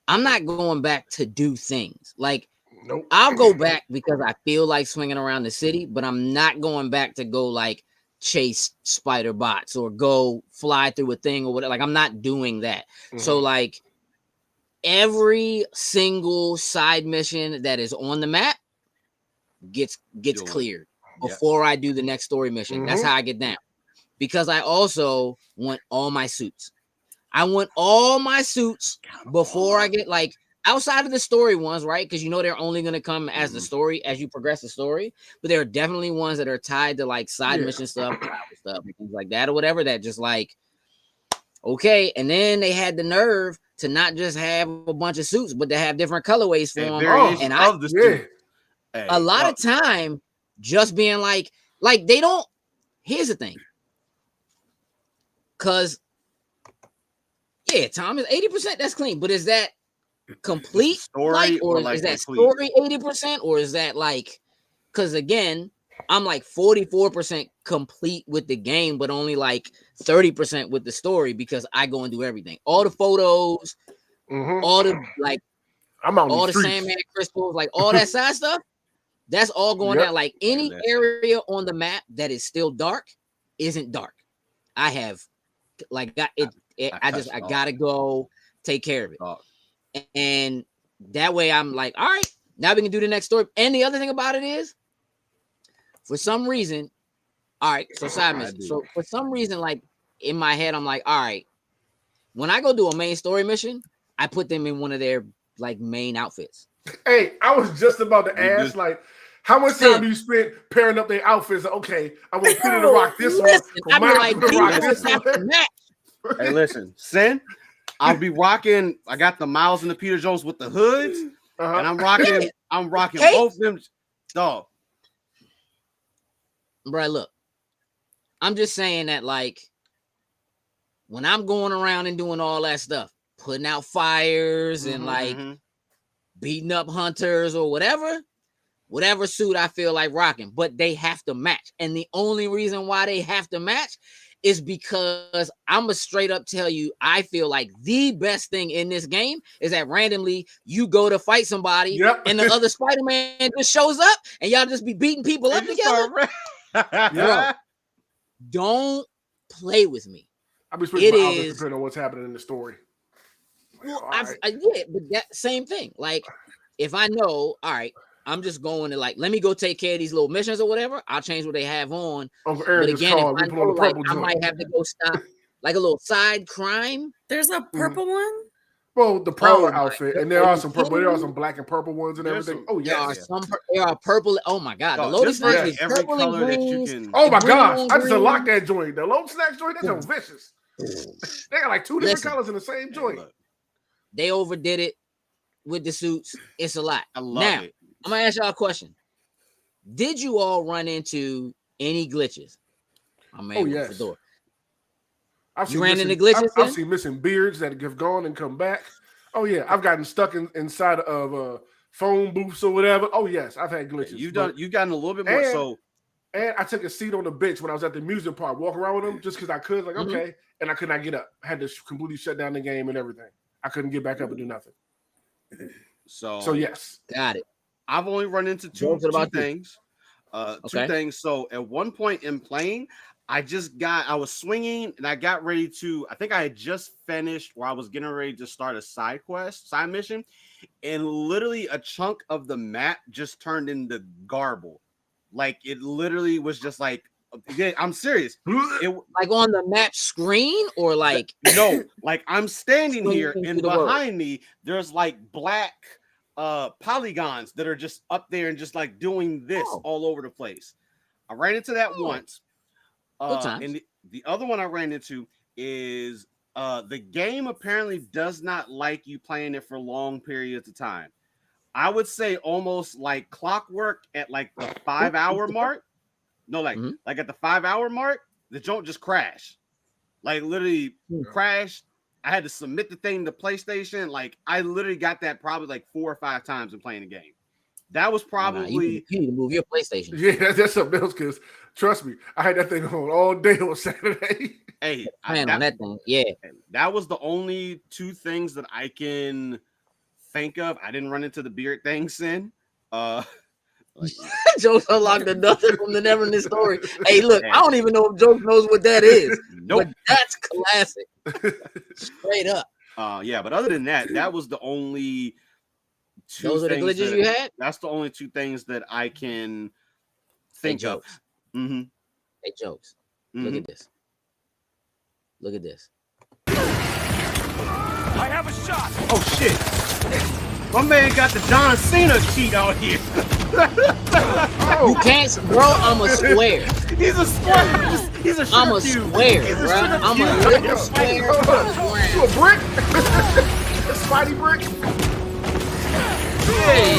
I'm not going back to do things. Like, nope. I'll go back because I feel like swinging around the city, but I'm not going back to go like chase spider bots or go fly through a thing or whatever. Like, I'm not doing that. Mm-hmm. So like every single side mission that is on the map gets cleared before I do the next story mission. Mm-hmm. That's how I get down. Because I also want all my suits. I want all my suits before I get, like, outside of the story ones, right? Because they're only going to come as the story, as you progress the story. But there are definitely ones that are tied to like side mission stuff, and things like that or whatever, that just like, okay. And then they had the nerve to not just have a bunch of suits, but to have different colorways for them. And a lot of time just being like they don't. Here's the thing. Because Tom is 80%. That's clean, but is that complete story, or like is that complete? story 80%, or is that like? Because again, I'm like 44% complete with the game, but only like 30% with the story because I go and do everything. All the photos, all the like, I'm on all the the Sandman crystals, like all that side stuff. That's all going down. Like any area on the map that is still dark isn't dark. I have like got it. I gotta go take care of it, and that way I'm like, all right, now we can do the next story. And the other thing about it is, for some reason, all right. So side mission. So for some reason, like in my head, I'm like, all right, when I go do a main story mission, I put them in one of their like main outfits. Hey, I was just about to ask, like, how much time do you spend pairing up their outfits? Okay, I want Peter to rock this one. I be like, to rock this one. Hey, listen, Sin, I'll be rocking. I got the Miles and the Peter Jones with the hoods, and I'm rocking. I'm rocking both of them. Dog, bro, look, I'm just saying that, like, when I'm going around and doing all that stuff, putting out fires and like beating up hunters or whatever suit I feel like rocking, but they have to match. And the only reason why they have to match is because I'm gonna straight up tell you, I feel like the best thing in this game is that randomly you go to fight somebody and the other Spider-Man just shows up and y'all just be beating people up together. Bro, don't play with me. I'll be switching my outfits depending on what's happening in the story. Well, yeah, but that same thing. Like, if I know, all right, I'm just going to like, let me go take care of these little missions or whatever. I'll change what they have on. Uncle Aaron but again, if I know, like, I joint. might have to go stop like a little side crime. There's a purple one. Well, the Prowler outfit, and there are some purple. There are some black and purple ones and everything. There are purple. Oh my god, the Lotus Snacks is every purple color and green. that you can. Oh my gosh, I just unlocked that joint. The Lotus Snacks joint, that's vicious. They got like two different colors in the same joint. They overdid it with the suits. It's a lot. I love it. I'm gonna ask y'all a question. Did you all run into any glitches? Yes. I've seen missing beards that have gone and come back. Oh yeah, I've gotten stuck inside of phone booths or whatever. Oh yes, I've had glitches. You've gotten a little bit more. And I took a seat on the bench when I was at the amusement park, walk around with them just because I could. Like okay, and I could not get up. I had to completely shut down the game and everything. I couldn't get back up and do nothing. So yes, got it. I've only run into two things. Two things. So at one point in playing, I was swinging and I got ready to, I think I had just finished where I was getting ready to start a side mission. And literally a chunk of the map just turned into garble. Like it literally was just like, I'm serious. Like on the map screen or like? No, like I'm standing here and behind me, there's like black polygons that are just up there and just like doing this all over the place. I ran into that once. And the other one I ran into is the game apparently does not like you playing it for long periods of time. I would say almost like clockwork at like the 5-hour mark. No, like at the 5-hour mark, the joint just crashed. Like literally crashed. I had to submit the thing to PlayStation. Like I literally got that probably like 4 or 5 times in playing the game. That was probably you need to move your PlayStation. Yeah, that's something else. Because trust me, I had that thing on all day on Saturday. Hey, on that thing, yeah. That was the only 2 things that I can think of. I didn't run into the beard thing, Sin. Jokes unlocked another from the Neverending Story. Hey, look, I don't even know if Jokes knows what that is. Nope. But that's classic. Straight up. Yeah, but other than that, that was the only 2 Those are the glitches you had? That's the only 2 things that I can think of. Hey, Jokes. Look at this. Look at this. I have a shot. Oh shit. My man got the John Cena cheat out here. You can't, bro. I'm a square. He's a square. He's a I'm a square, bro. I'm a little square. You a brick? A Spidey brick? Hey.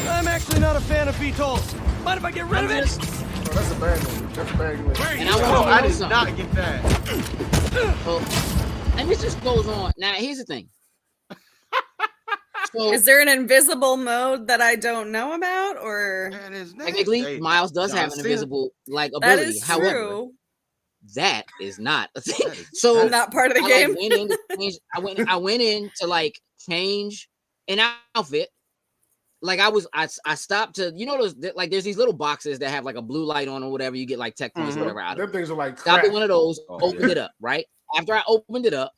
I'm actually not a fan of VTOLs. Mind if I get rid of it? Oh, that's a bad one. That's a bad one. And I did not get that. And this just goes on. Now, here's the thing. So Is there an invisible mode that I don't know about, or Man, it's technically, hey, Miles does John have an Cena. invisible that ability. is However, true? that is not a thing. That is- So Not part of the I game. went in to change. I went in to change an outfit. I stopped to those there's these little boxes that have a blue light on or whatever. You get tech points or whatever out of Them it. things are like Stopped crack. at one of those, Oh, opened it up, right? After I opened it up,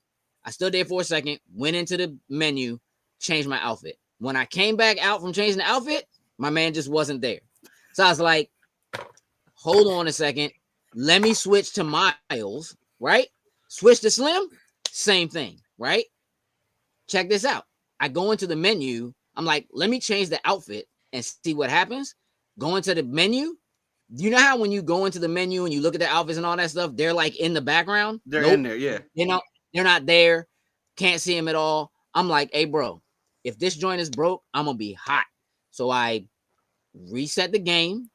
I stood there for a second, went into the menu, changed my outfit. When I came back out from changing the outfit, my man just wasn't there. So I was like, hold on a second. Let me switch to Miles, right? Switch to Slim, same thing, right? Check this out. I go into the menu. I'm like, let me change the outfit and see what happens. Go into the menu. You know how when you go into the menu and you look at the outfits and all that stuff, they're in the background? They're in there, yeah. They're not there. Can't see them at all. I'm like, hey, bro, if this joint is broke, I'm going to be hot. So I reset the game,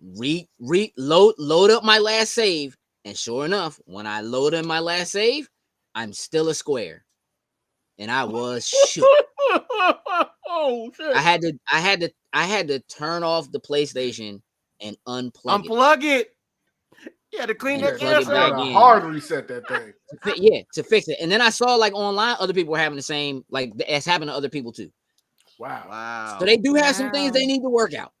load up my last save. And sure enough, when I load in my last save, I'm still a square. And I was shook. Oh shit. I had to turn off the PlayStation and Unplug it. You had to clean And that plug it gas back out. in. Hard reset that thing. to fix it. And then I saw online other people were having the same, it's happened to other people too. Wow. So they do have some things they need to work out.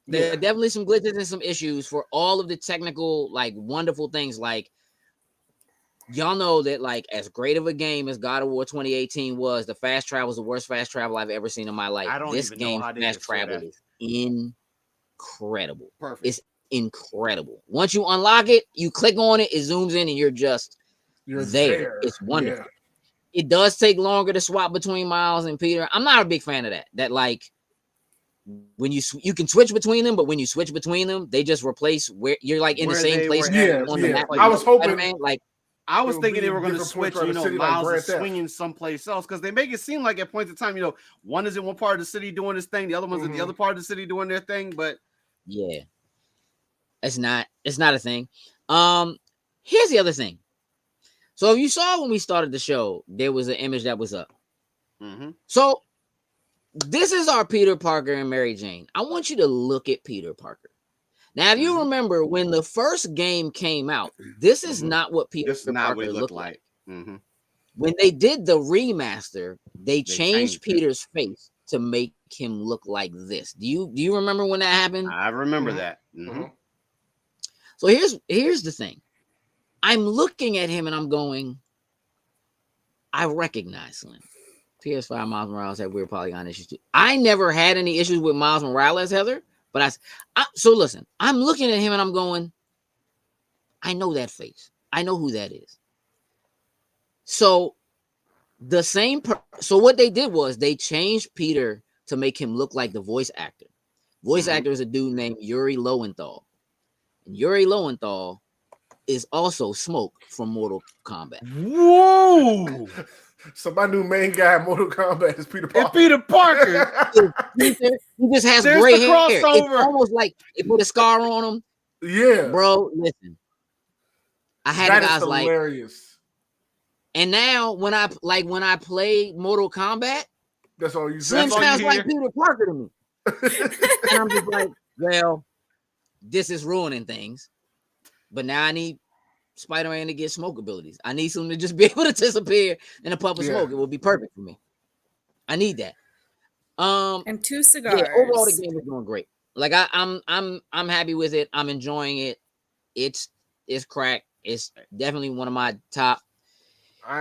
There Yeah. are definitely some glitches and some issues for all of the technical, wonderful things. Y'all know that, as great of a game as God of War 2018 was, the fast travel is the worst fast travel I've ever seen in my life. I don't This even know game how they fast could say travel that. is incredible. Perfect. It's incredible. Once you unlock it, you click on it, it zooms in, and you're there. It's wonderful. Yeah. It does take longer to swap between Miles and Peter. I'm not a big fan of that. When you can switch between them, but when you switch between them, they just replace where you're in Where the same they place were at on the the map. place. I was hoping I was it would thinking be they were going to different switch, points around the city, like Miles Grand is Theft. swinging someplace else because they make it seem like at points in time, one is in one part of the city doing this thing, the other one's in the other part of the city doing their thing. But yeah, it's not a thing. Here's the other thing. So if you saw when we started the show, there was an image that was up. mm-hmm. So this is our Peter Parker and Mary Jane. I want you to look at Peter Parker. Now, if you remember when the first game came out, this is not what Peter Parker looked like. Mm-hmm. When they did the remaster, they changed Peter's face to make him look like this. Do you remember when that happened? I remember that. Mm-hmm. So here's the thing. I'm looking at him and I'm going, I recognize him. PS5 Miles Morales had weird polygon issues too. I never had any issues with Miles Morales, Heather. But so listen, I'm looking at him and I'm going, I know that face. I know who that is. So so what they did was they changed Peter to make him look like the voice actor. Voice actor is a dude named Yuri Lowenthal. And Yuri Lowenthal is also Smoke from Mortal Kombat. Whoa! So my new main guy in Mortal Kombat is Peter Parker. It's Peter Parker. He just has There's gray the hair. crossover. It's almost like they put a scar on him. Yeah, Bro, listen. I had that guys is hilarious. And now when I play Mortal Kombat, That's all you Slim say. sounds like Peter Parker to me. And I'm just like, well, this is ruining things. But now I need Spider-Man to get smoke abilities. I need someone to just be able to disappear in a puff of smoke. It will be perfect for me. I need that. And 2 cigars. Yeah, overall the game is going great. I'm happy with it. I'm enjoying it. It's crack. It's definitely one of my top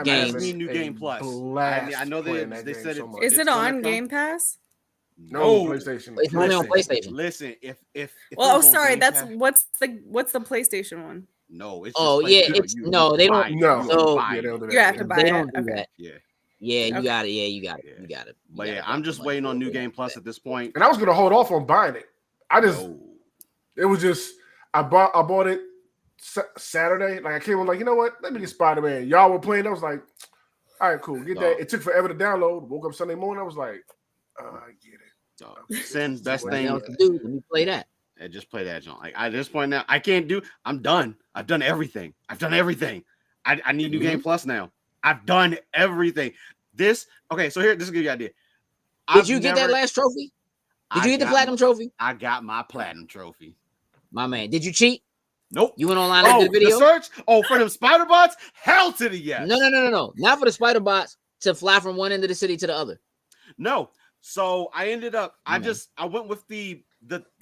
games. I need New Game Plus. I know they said so it. much. Is it on Game Pass? No, PlayStation. It's only on PlayStation. Listen, if well, sorry, that's what's the PlayStation one? No, it's just they don't. No, so, they don't do that. You have to buy they it. don't do Okay. that. Yeah. Yeah, you Okay. got it. Yeah, you got it. You got it. But yeah, I'm just waiting on New Game Plus at this point. And I was gonna hold off on buying it. It was just I bought it Saturday. Like I came on, like, you know what? Let me get Spider-Man. Y'all were playing. I was like, all right, cool. Get that. It took forever to download. Woke up Sunday morning. I was like, I get it. Sin, best thing. Dude, let me play that. I just play that, John. Like at this point now, I can't do. I'm done. I've done everything. I need New Game Plus now. I've done everything. Okay, so this will give you an idea. Did you get that last trophy? Did you get the platinum trophy? I got my platinum trophy. My man, did you cheat? Nope. You went online and did the video? The search? Oh, for them spider bots? Hell to the yes. No. Not for the spider bots to fly from one end of the city to the other. No. So I ended up, I went with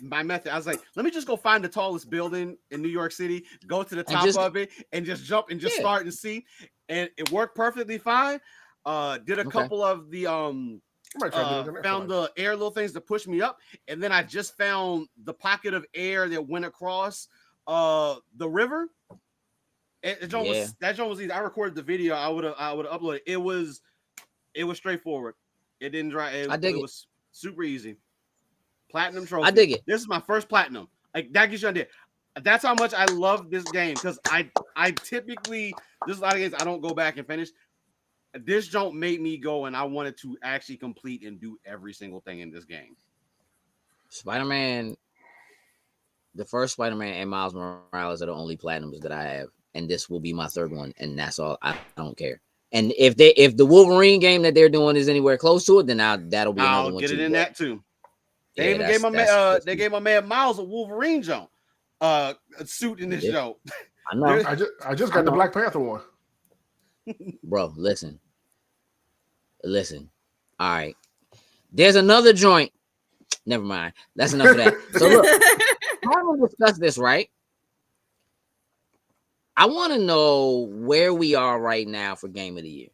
my method. I was like, let me just go find the tallest building in New York City, go to the top of it, and just jump and just start and see. And it worked perfectly fine. Did a couple of the found the air little things to push me up, and then I just found the pocket of air that went across the river. That joint was easy. I recorded the video. I would have uploaded. It was straightforward. It didn't dry. It was super easy. Platinum trophy. I dig it. This is my first platinum. Like, that gives you an idea. That's how much I love this game, because I typically, there's a lot of games I don't go back and finish. This don't make me go, and I wanted to actually complete and do every single thing in this game. Spider-Man, the first Spider-Man and Miles Morales are the only platinums that I have, and this will be my third one, and that's all. I don't care. And if the Wolverine game that they're doing is anywhere close to it, then that'll be another one. I'll get it in that too. They Yeah, even gave my man Miles a Wolverine jump, a suit in this show. I know. I just got the Black Panther one. Bro, listen. All right. There's another joint. Never mind. That's enough of that. So look, I want to discuss this, right? I want to know where we are right now for Game of the Year.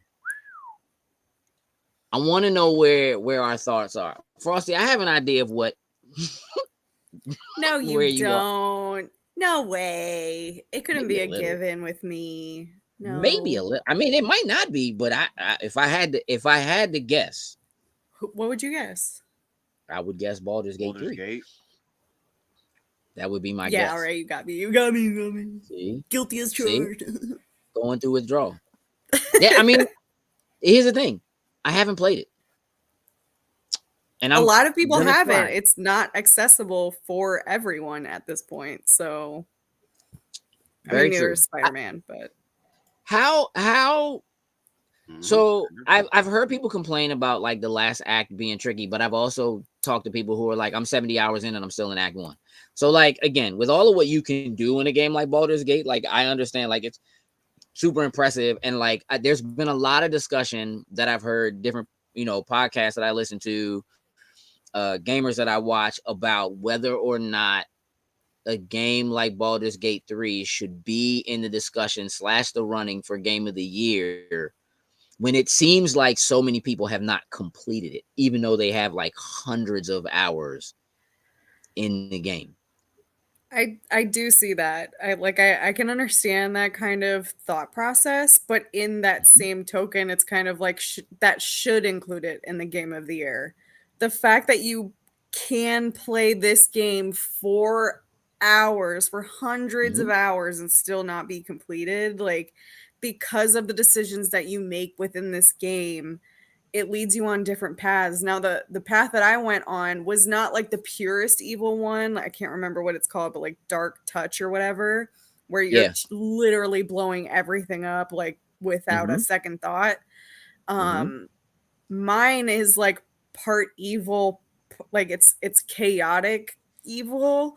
I want to know where our thoughts are. Frosty, I have an idea of what. No, you don't. No way. It couldn't be a given with me. No. Maybe a little. I mean, it might not be, but if I had to guess, what would you guess? I would guess Baldur's Gate 3. That would be my guess. Yeah, all right, you got me. See? Guilty as charged. Going through withdrawal. Yeah, I mean, here's the thing. I haven't played it. And a lot of people haven't. It's not accessible for everyone at this point. So neither is Spider-Man, but how so I've heard people complain about like the last act being tricky, but I've also talked to people who are like, I'm 70 hours in and I'm still in act 1. So like, again, with all of what you can do in a game like Baldur's Gate, like I understand, like it's super impressive. And like, there's been a lot of discussion that I've heard, different, podcasts that I listen to, gamers that I watch, about whether or not a game like Baldur's Gate 3 should be in the discussion / the running for Game of the Year, when it seems like so many people have not completed it, even though they have like hundreds of hours in the game. I do see that. I can understand that kind of thought process, but in that same token, it's kind of like that should include it in the Game of the Year. The fact that you can play this game for hours, for hundreds of hours, and still not be completed, like, because of the decisions that you make within this game, it leads you on different paths. Now, the path that I went on was not like the purest evil one. I can't remember what it's called, but like Dark Touch or whatever, where you're literally blowing everything up like without a second thought. Mine is like part evil, like it's chaotic evil,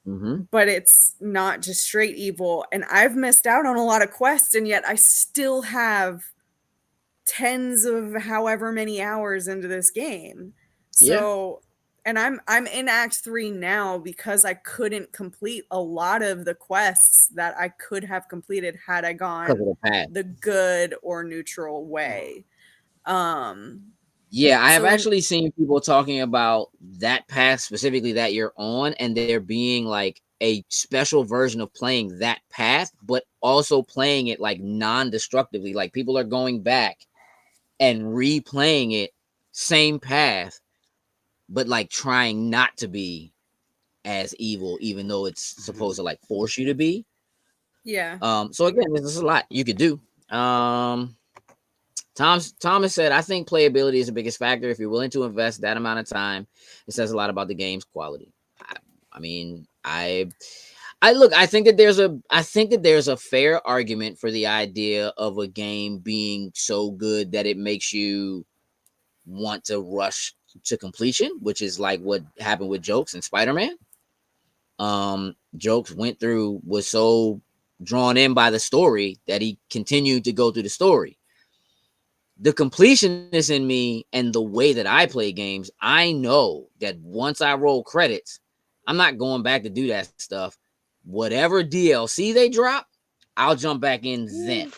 but it's not just straight evil. And I've missed out on a lot of quests, and yet I still have tens of however many hours into this game. So, and I'm in Act 3 now because I couldn't complete a lot of the quests that I could have completed had I gone the good or neutral way. Yeah, I have actually seen people talking about that path specifically that you're on, and there being like a special version of playing that path, but also playing it like non-destructively. Like people are going back and replaying it, same path, but like trying not to be as evil, even though it's supposed to like force you to be. Yeah. So again, there's a lot you could do. Thomas said, I think playability is the biggest factor. If you're willing to invest that amount of time, it says a lot about the game's quality. I mean, I I think that there's a fair argument for the idea of a game being so good that it makes you want to rush to completion, which is like what happened with Jokes and Spider-Man. Jokes was so drawn in by the story that he continued to go through the story. The completionist in me and the way that I play games, I know that once I roll credits, I'm not going back to do that stuff. Whatever DLC they drop, I'll jump back in then,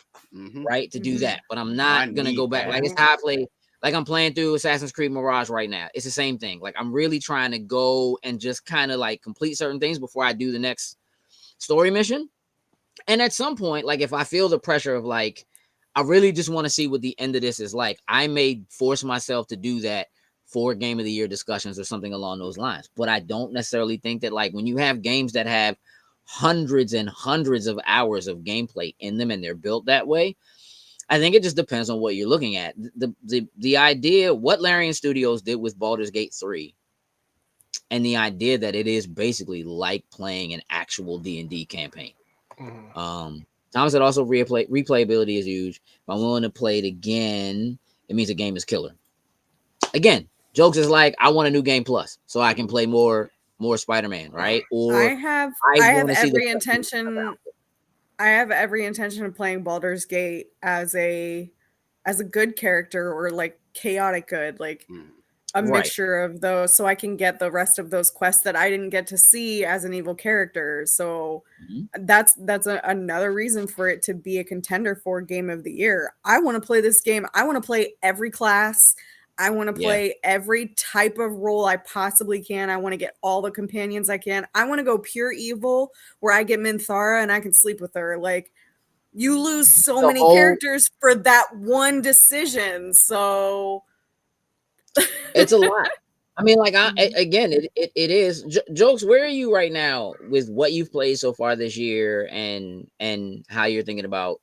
right, to do that. But I'm not going to go back. Like, it's how I play. Like, I'm playing through Assassin's Creed Mirage right now. It's the same thing. Like, I'm really trying to go and just kind of like complete certain things before I do the next story mission. And at some point, like, if I feel the pressure of like, I really just want to see what the end of this is like, I may force myself to do that for Game of the Year discussions or something along those lines. But I don't necessarily think that, like, when you have games that have hundreds and hundreds of hours of gameplay in them and they're built that way, I think it just depends on what you're looking at. The idea, what Larian Studios did with Baldur's Gate 3, and the idea that it is basically like playing an actual D&D campaign. Thomas said also replayability is huge. If I'm willing to play it again, it means the game is killer. Again, Jokes is like, I want a new game plus so I can play more Spider-Man, right? Or I have every intention of playing Baldur's Gate as a good character, or like chaotic good, like a mixture of those, so I can get the rest of those quests that I didn't get to see as an evil character. So that's another reason for it to be a contender for Game of the Year. I want to play this game. I want to play every class. I want to play every type of role I possibly can. I want to get all the companions I can. I want to go pure evil where I get Minthara and I can sleep with her. Like, you lose so many characters for that one decision. So it's a lot. I mean, like, it is. Jokes, where are you right now with what you've played so far this year and how you're thinking about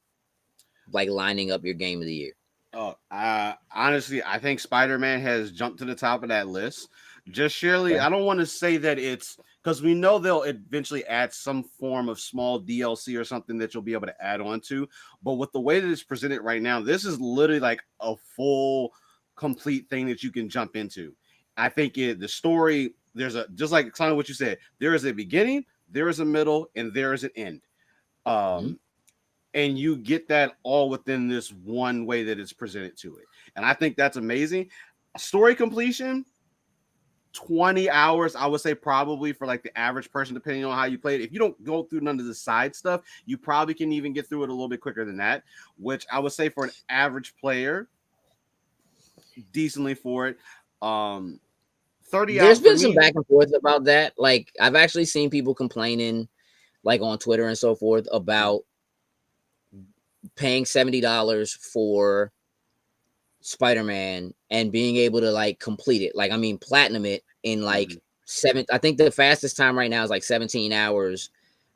like lining up your Game of the Year? Honestly, I think Spider-Man has jumped to the top of that list. Just surely, I don't want to say that it's because we know they'll eventually add some form of small DLC or something that you'll be able to add on to. But with the way that it's presented right now, this is literally like a full, complete thing that you can jump into. I think the story, just like kind of what you said, there is a beginning, there is a middle, and there is an end. And you get that all within this one way that it's presented to it. And I think that's amazing. Story completion, 20 hours, I would say probably for like the average person, depending on how you play it. If you don't go through none of the side stuff, you probably can even get through it a little bit quicker than that, which I would say for an average player, decently for it. 30 There's been some back and forth about that. Like, I've actually seen people complaining, like on Twitter and so forth, about paying $70 for Spider-Man and being able to like complete it. Like, I mean, platinum it in like I think the fastest time right now is like 17 hours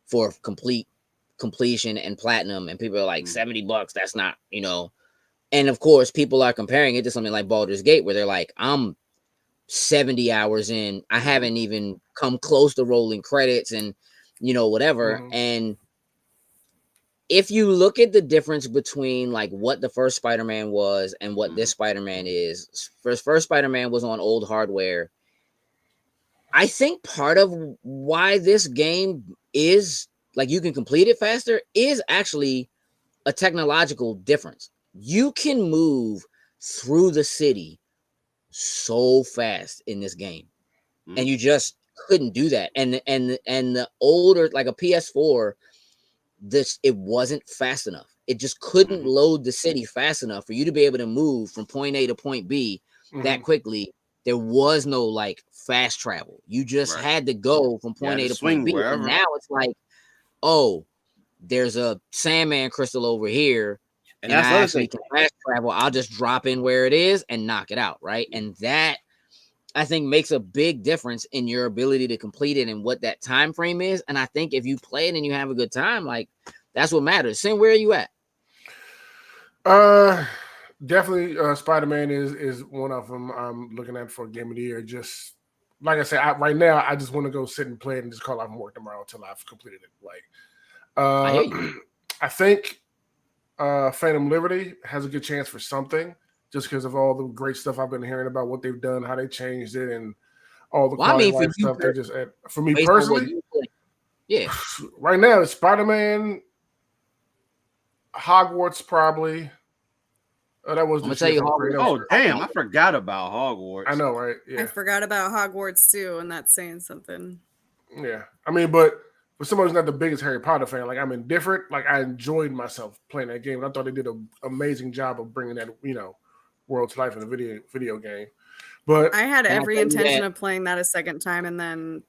for completion and platinum. And people are like, $70, that's not, you know. And of course, people are comparing it to something like Baldur's Gate, where they're like, I'm 70 hours in, I haven't even come close to rolling credits and, you know, whatever. And if you look at the difference between like what the first Spider-Man was and what this Spider-Man is, first Spider-Man was on old hardware. I think part of why this game is like you can complete it faster is actually a technological difference. You can move through the city so fast in this game, and you just couldn't do that. And the older, like a PS4, it wasn't fast enough. It just couldn't load the city fast enough for you to be able to move from point A to point B that quickly. There was no like fast travel. You just had to go from point A to point B. And now it's like, oh, there's a Sandman crystal over here, and I actually can fast travel. I'll just drop in where it is and knock it out, right? And that, I think, makes a big difference in your ability to complete it and what that time frame is. And I think if you play it and you have a good time, like, that's what matters. Sam, where are you at? Definitely Spider-Man is one of them I'm looking at for Game of the Year, just like I said, right now I just want to go sit and play it and just call off from work tomorrow until I've completed it. Like, I hear you. I think Phantom Liberty has a good chance for something, just because of all the great stuff I've been hearing about what they've done, how they changed it, and all the quality of life stuff they just add. For me personally, yeah, right now it's Spider-Man, Hogwarts probably. That was. I'm gonna tell you, Hogwarts. Oh damn! I forgot about Hogwarts. I know, right? Yeah, I forgot about Hogwarts too, and that's saying something. Yeah, I mean, but for someone who's not the biggest Harry Potter fan, like I'm indifferent. Like I enjoyed myself playing that game. And I thought they did an amazing job of bringing that, world to life in a video game. But I had every intention of playing that a second time, and then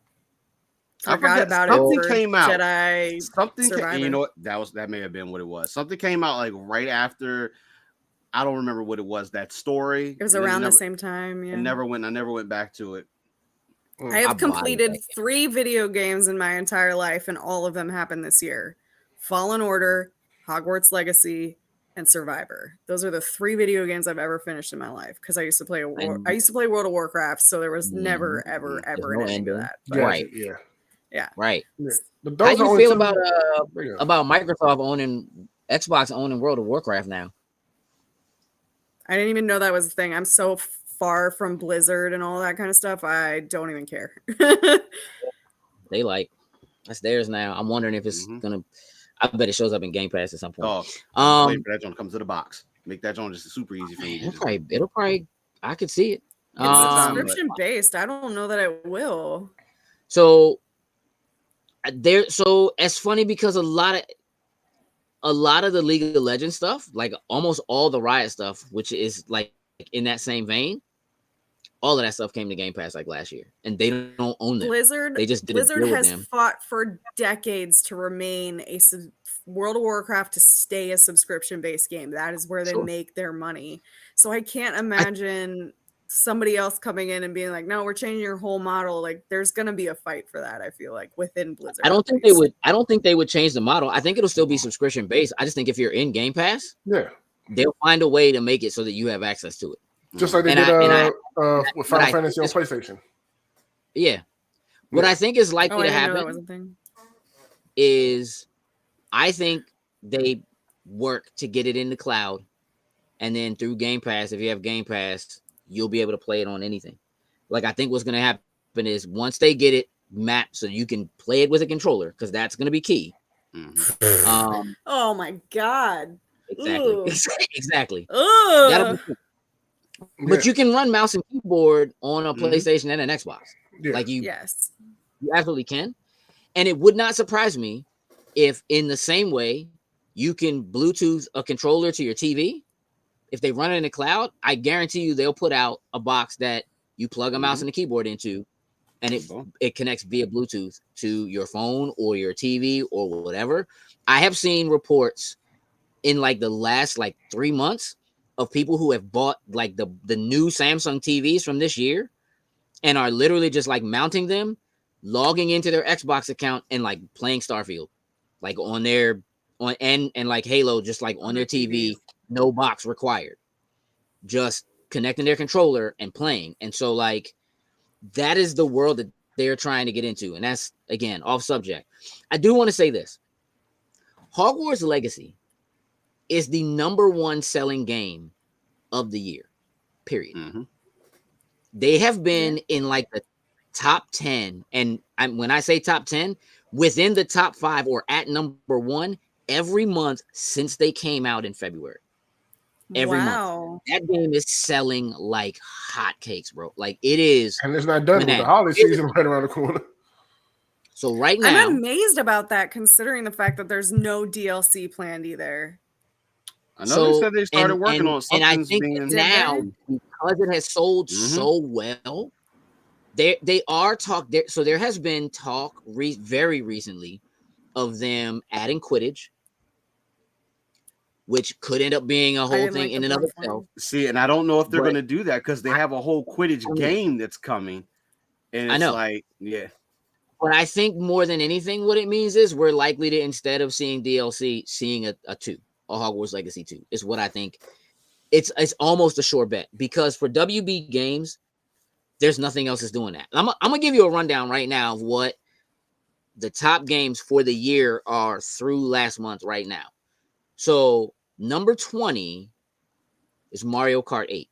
forgot about something it. Came out. Jedi something Survivor. you know what? That may have been what it was. Something came out like right after. I don't remember what it was. That story. It was around the same time. Yeah. I never went back to it. I have completed 3 video games in my entire life, and all of them happened this year: Fallen Order, Hogwarts Legacy, and Survivor. Those are the 3 video games I've ever finished in my life, because I used to play World of Warcraft, so there was never ever an ending to that. But, right. Yeah. Right. Yeah. How do you feel about Microsoft owning Xbox owning World of Warcraft now? I didn't even know that was a thing. I'm so far from Blizzard and all that kind of stuff. I don't even care. They that's theirs now. I'm wondering if it's gonna. I bet it shows up in Game Pass at some point. Wait for that joint to come to the box. Make that joint just super easy for you. It'll probably. I could see it. It's subscription based. I don't know that it will. So it's funny because a lot of the League of Legends stuff, like almost all the Riot stuff, which is like in that same vein, all of that stuff came to Game Pass like last year, and they don't own them. Blizzard has fought for decades to remain World of Warcraft to stay a subscription-based game. That is where they make their money. So I can't imagine somebody else coming in and being like, "No, we're changing your whole model." Like, there's gonna be a fight for that. I feel like within Blizzard. I don't think they would change the model. I think it'll still be subscription based. I just think if you're in Game Pass, they'll find a way to make it so that you have access to it. Just like they did with Final Fantasy on PlayStation. Yeah. What I think is likely to happen is I think they work to get it in the cloud, and then through Game Pass, if you have Game Pass, you'll be able to play it on anything. Like, I think what's going to happen is once they get it mapped so you can play it with a controller, because that's going to be key. Oh my God. Exactly. But you can run mouse and keyboard on a PlayStation and an Xbox. Like you absolutely can. And it would not surprise me if in the same way you can Bluetooth a controller to your TV. If they run it in the cloud, I guarantee you they'll put out a box that you plug a mouse and a keyboard into, and it connects via Bluetooth to your phone or your TV or whatever. I have seen reports in like the last 3 months of people who have bought like the new Samsung TVs from this year and are literally just like mounting them, logging into their Xbox account and like playing Starfield, like and like Halo, just like on their TV. No box required, just connecting their controller and playing. And so like that is the world that they're trying to get into. And that's, again, off subject. I do want to say this. Hogwarts Legacy is the #1 selling game of the year, period. They have been in like the top 10. And when I say top 10, within the top 5 or at #1 every month since they came out in February. Every month. That game is selling like hotcakes, bro. Like it is. And it's not done with the holiday season right around the corner. So right now, I'm amazed about that, considering the fact that there's no DLC planned either. I know they said they started working on something. And I think now, because it has sold so well, they are talk there. So there has been talk very recently of them adding Quidditch, which could end up being a whole thing in and of itself. See, and I don't know if they're going to do that because they have a whole Quidditch game that's coming. And it's like, But I think more than anything, what it means is we're likely to, instead of seeing DLC, seeing a Hogwarts Legacy 2 is what I think. It's almost a sure bet, because for WB Games, there's nothing else that's doing that. I'm gonna give you a rundown right now of what the top games for the year are through last month right now. So number 20 is Mario Kart 8.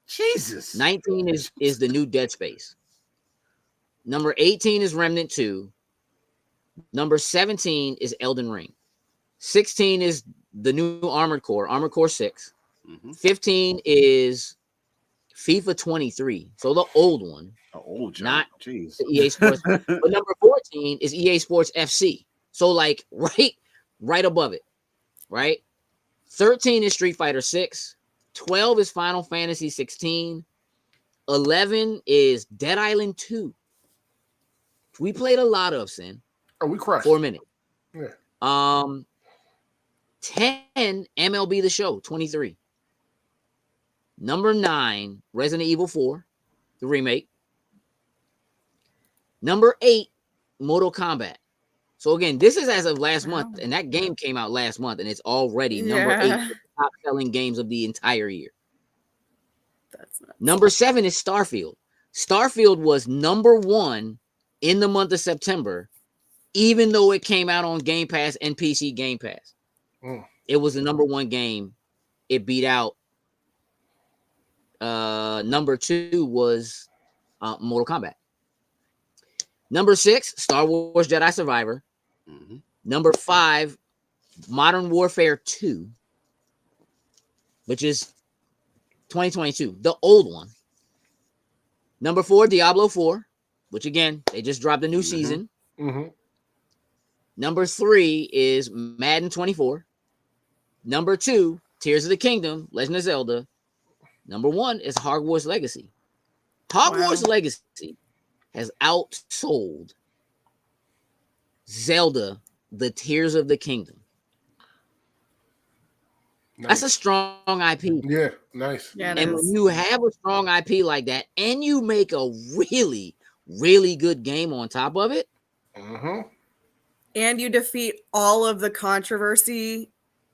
Jesus. 19 is the new Dead Space. Number 18 is Remnant 2. Number 17 is Elden Ring. 16 is the new Armored Core 6. 15 is FIFA 23. So the old one. The old joke. Not Jeez. the EA Sports. But number 14 is EA Sports FC. So like right above it. Right? 13 is Street Fighter 6. 12 is Final Fantasy 16. 11 is Dead Island 2. We played a lot of, Sin. Oh, we crushed. 4 minutes. Yeah. 10 MLB The Show 23. Number 9 Resident Evil 4, the remake. Number 8 Mortal Kombat. So again, this is as of last month, and that game came out last month, and it's already number 8 of the top selling games of the entire year. That's nuts. Number 7 is Starfield. Starfield was number 1 in the month of September, even though it came out on Game Pass and PC Game Pass. It was the number 1 game. It beat out number 2 was Mortal Kombat. Number 6, Star Wars Jedi Survivor. Number 5, Modern Warfare 2, which is 2022, the old one. Number 4, Diablo 4, which again, they just dropped a new season. Number 3 is Madden 24. Number 2, Tears of the Kingdom, Legend of Zelda. Number 1 is Hogwarts Legacy. Hogwarts Legacy has outsold Zelda, the Tears of the Kingdom. Nice. That's a strong IP. Yeah, nice. Yeah, and when you have a strong IP like that, and you make a really, really good game on top of it, and you defeat all of the controversy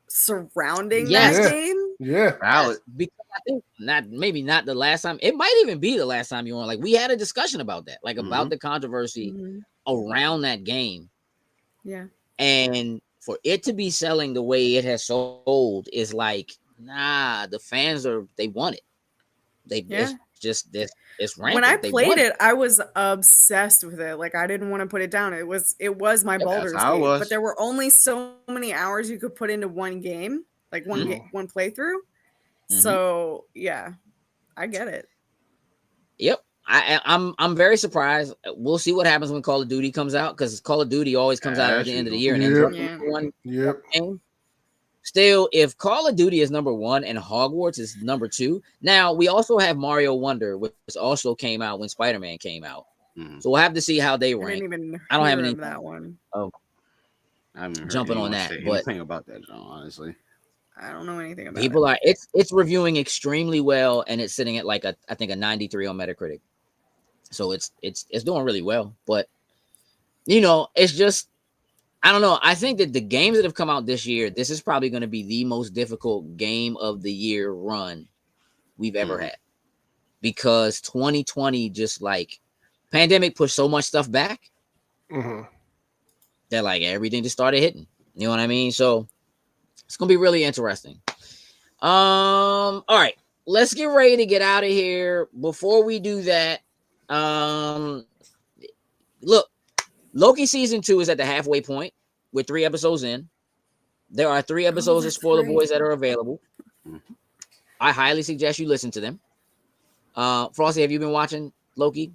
surrounding Yes. that game. Yeah. Valid. because I think not the last time. It might even be the last time you won. Like we had a discussion about that, like about the controversy around that game. Yeah. And for it to be selling the way it has sold is like, nah, the fans they want it. It's just this. It's rampant. When I They played want it, I was obsessed with it. Like I didn't want to put it down. It was my Baldur's how it Gate, was. but there were only so many hours you could put into one game, like one one playthrough. So yeah, I get it. Yep. I'm very surprised. We'll see what happens when Call of Duty comes out, because Call of Duty always comes out at the end of the year and ends up number one. Game. Still, if Call of Duty is number 1 and Hogwarts is number 2, now we also have Mario Wonder, which also came out when Spider-Man came out. So we'll have to see how they rank. I don't have any that one. Oh, I'm jumping on that, but anything about that, John, honestly. I don't know anything about people it. are it's reviewing extremely well, and it's sitting at like I think a 93 on Metacritic. So it's doing really well, but it's just, I don't know. I think that the games that have come out this year, this is probably going to be the most difficult game of the year run we've ever had, because 2020 just like pandemic pushed so much stuff back that like everything just started hitting. You know what I mean? So it's gonna be really interesting. All right, let's get ready to get out of here. Before we do that, look, Loki season 2 is at the halfway point. We're 3 episodes in. There are 3 episodes of Spoiler Boys that are available. I highly suggest you listen to them. Frosty, have you been watching Loki?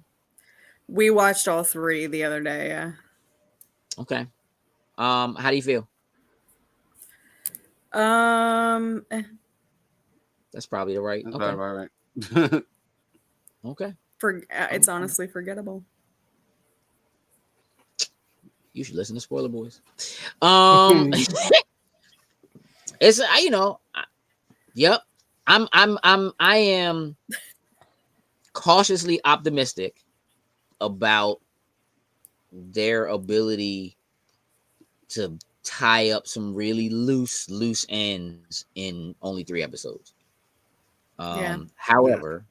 We watched all 3 the other day. Yeah. Okay. How do you feel? That's probably the right. That's Okay. right. Okay. It's honestly forgettable. You should listen to Spoiler Boys. It's yep. I am cautiously optimistic about their ability to tie up some really loose ends in only 3 episodes. However,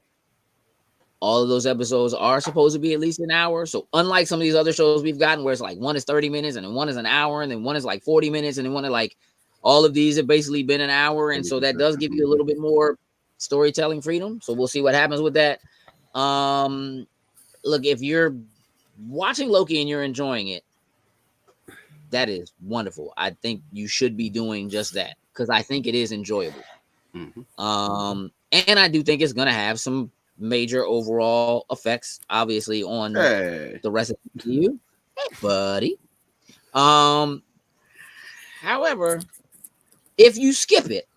All of those episodes are supposed to be at least an hour. So unlike some of these other shows we've gotten where it's like one is 30 minutes and then one is an hour and then one is like 40 minutes and then one is like all of these have basically been an hour. And so that does give you a little bit more storytelling freedom. So we'll see what happens with that. Look, if you're watching Loki and you're enjoying it, that is wonderful. I think you should be doing just that because I think it is enjoyable. And I do think it's going to have some major overall effects, obviously, on the rest of the MCU. Hey, buddy. However, if you skip it,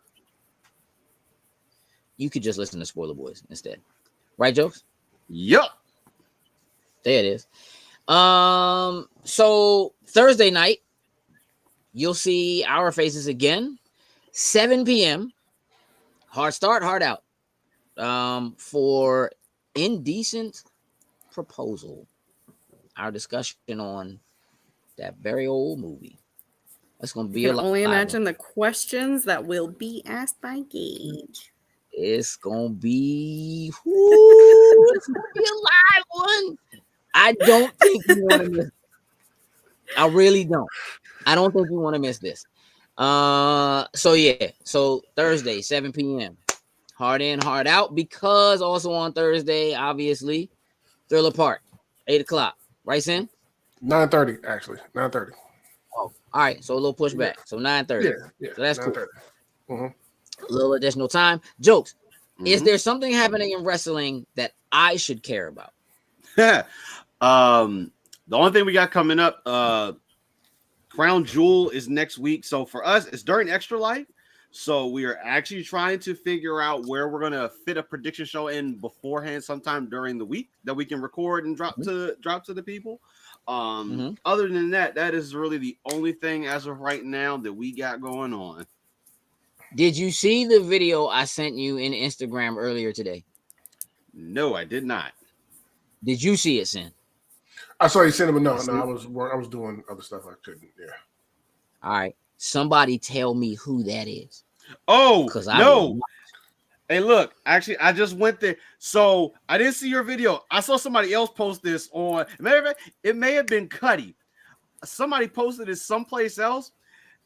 you could just listen to Spoiler Boys instead. Right, Jokes? Yep. There it is. So Thursday night, you'll see our faces again, 7 p.m. Hard start, hard out. For Indecent Proposal, our discussion on that very old movie. That's going to be I can only imagine the questions that will be asked by Gage. It's going to be, it's going to be a live one. I don't think you want to miss it. I really don't. I don't think you want to miss this. So Thursday, 7 p.m. Hard in, hard out, because also on Thursday, obviously, Thriller Park, 8 o'clock. Right, Sin? 9:30, actually. 9:30. Oh, all right. So a little pushback. So 9:30. Yeah. So that's cool. Mm-hmm. A little additional time. Jokes. Is there something happening in wrestling that I should care about? The only thing we got coming up, Crown Jewel is next week. So for us, it's during Extra Life. So we are actually trying to figure out where we're going to fit a prediction show in beforehand sometime during the week that we can record and drop to the people. Other than that, that is really the only thing as of right now that we got going on. Did you see the video I sent you in Instagram earlier today? No, I did not. Did you see it, Sin? I saw you send him, but no, I was doing other stuff I couldn't. Yeah. All right. Somebody tell me who that is. Oh, no. Hey, look, actually, I just went there. So I didn't see your video. I saw somebody else post this on. It may have been Cuddy. Somebody posted it someplace else.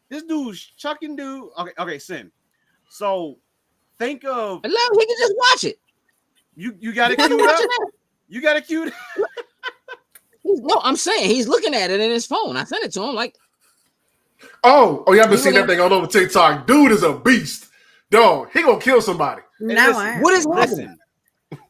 This dude's chucking dude. Okay, Sin. So think of. He can just watch it. You got it queued up. You got it queued. No, I'm saying he's looking at it in his phone. I sent it to him. Like, oh, y'all been seeing that thing all over TikTok. Dude is a beast. Dog, he gonna kill somebody. What is happening?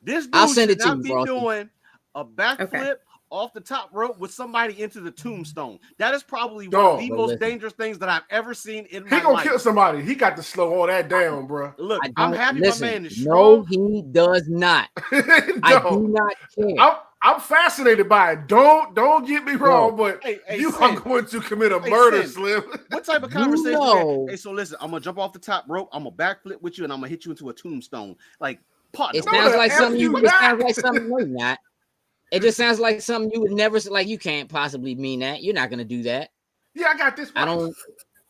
This dude I'll send it should to not you, be doing a backflip off the top rope with somebody into the tombstone. That is probably one of the most dangerous things that I've ever seen in my life. He gonna kill somebody. He got to slow all that down, bro. Look, I'm happy my man is strong. No, he does not. I do not care. I'm fascinated by it. Don't get me wrong, but you are going to commit a murder, Slim. What type of conversation? Hey, so listen, I'm gonna jump off the top rope. I'm gonna backflip with you, and I'm gonna hit you into a tombstone. Like, partner. It sounds like something you. It sounds like something. No, not. It just sounds like something you would never. Like, you can't possibly mean that. You're not gonna do that. Yeah, I got this. I don't.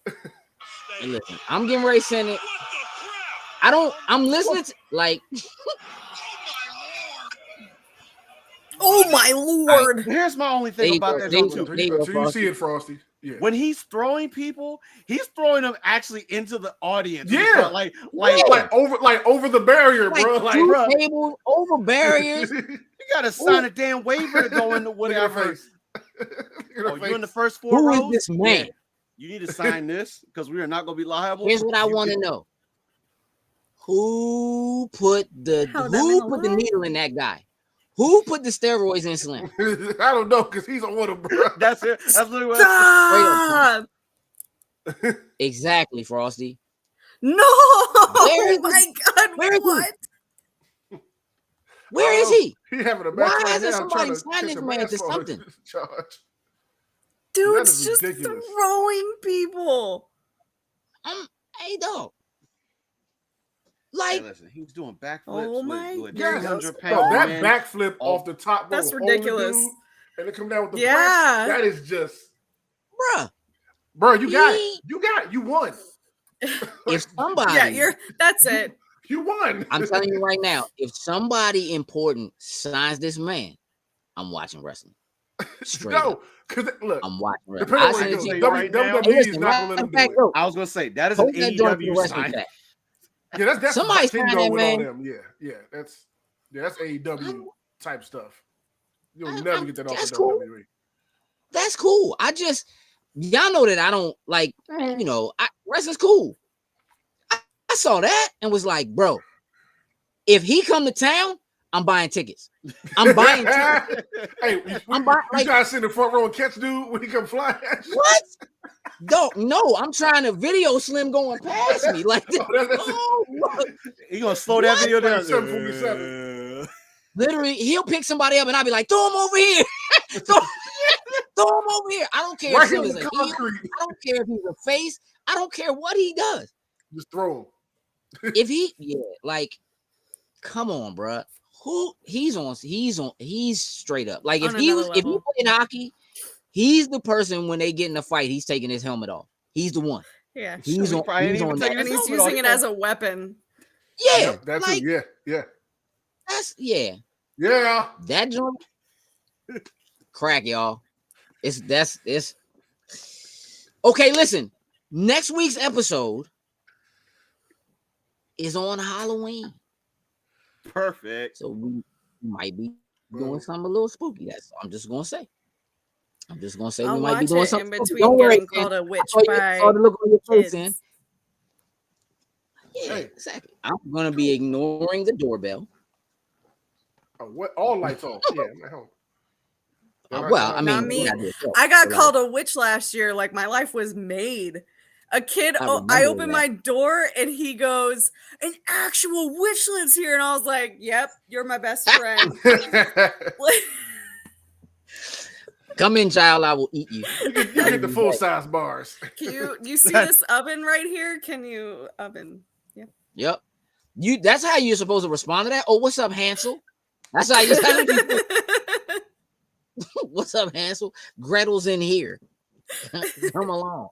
Hey, listen, I'm getting ready to send it. I'm listening to, like. Oh my lord! Here's my only thing about that too. So you see it, Frosty. Yeah. When he's throwing people, he's throwing them actually into the audience. Yeah, like over the barrier, bro. Like tables over barriers. You gotta sign a damn waiver to go into whatever. You're in the first four rows. Who is this man? You need to sign this because we are not gonna be liable. Here's what I want to know: Who put the needle in that guy? Who put the steroids in Slim? I don't know, because he's on one, bro. That's it. That's literally what Exactly, Frosty. No! Oh my God, what? Where is he? He having a Why hasn't somebody signed this man to something? Dude's just throwing people. Hey, dog. Like, listen, he was doing backflips with 300 pounds. That backflip off the top. That's ridiculous. And it come down with the press. That is just, bruh, you got it. You won. If somebody, that's it. You won. I'm telling you right now, if somebody important signs this man, I'm watching wrestling. Straight up. Because look, I'm watching wrestling. depending on I where it send goes, it to you right now. WWE is Listen, not going to let him do it. I was gonna say that is an post that joint to the AEW wrestling sign. chat. Yeah, that's Somebody King sign Go that with all man. them. That's AEW type stuff. You'll never get that off of cool. WWE. That's cool. Y'all know that I don't like, wrestling's cool. I saw that and was like, bro, if he come to town, I'm buying tickets. I'm buying tickets. Hey, you guys sit in the front row and catch dude when he come flying. What? No, I'm trying to video Slim going past me. Like, look. He gonna slow that video down. 747. Literally, he'll pick somebody up and I'll be like, throw him over here. throw him over here. I don't care if Slim is a heel. I don't care if he's a face. I don't care what he does. Just throw him. If come on, bro. He's straight up. Like if he played hockey, he's the person when they get in a fight, he's taking his helmet off. He's the one. Yeah. He's on that. And he's using it as a weapon. Yeah. That's like, it. Yeah. Yeah. That joint crack, y'all. It's okay. Listen, next week's episode is on Halloween. Perfect. So we might be doing something a little spooky. I'm just gonna say. I'll we might be doing something in between getting called a witch by look on your face in. Yeah, Hey. exactly. I'm gonna be ignoring the doorbell. What? All lights off. Yeah, my home. I mean, not me. I got called a witch last year. Like my life was made. A kid, I opened my door and he goes, "An actual witch lives here," and I was like, "Yep, you're my best friend." Come in, child. I will eat you. You get the full size bars. Can you see this oven right here? Can you oven? Yeah. Yep. That's how you're supposed to respond to that. Oh, what's up, Hansel? That's how you sound. What's up, Hansel? Gretel's in here. Come along.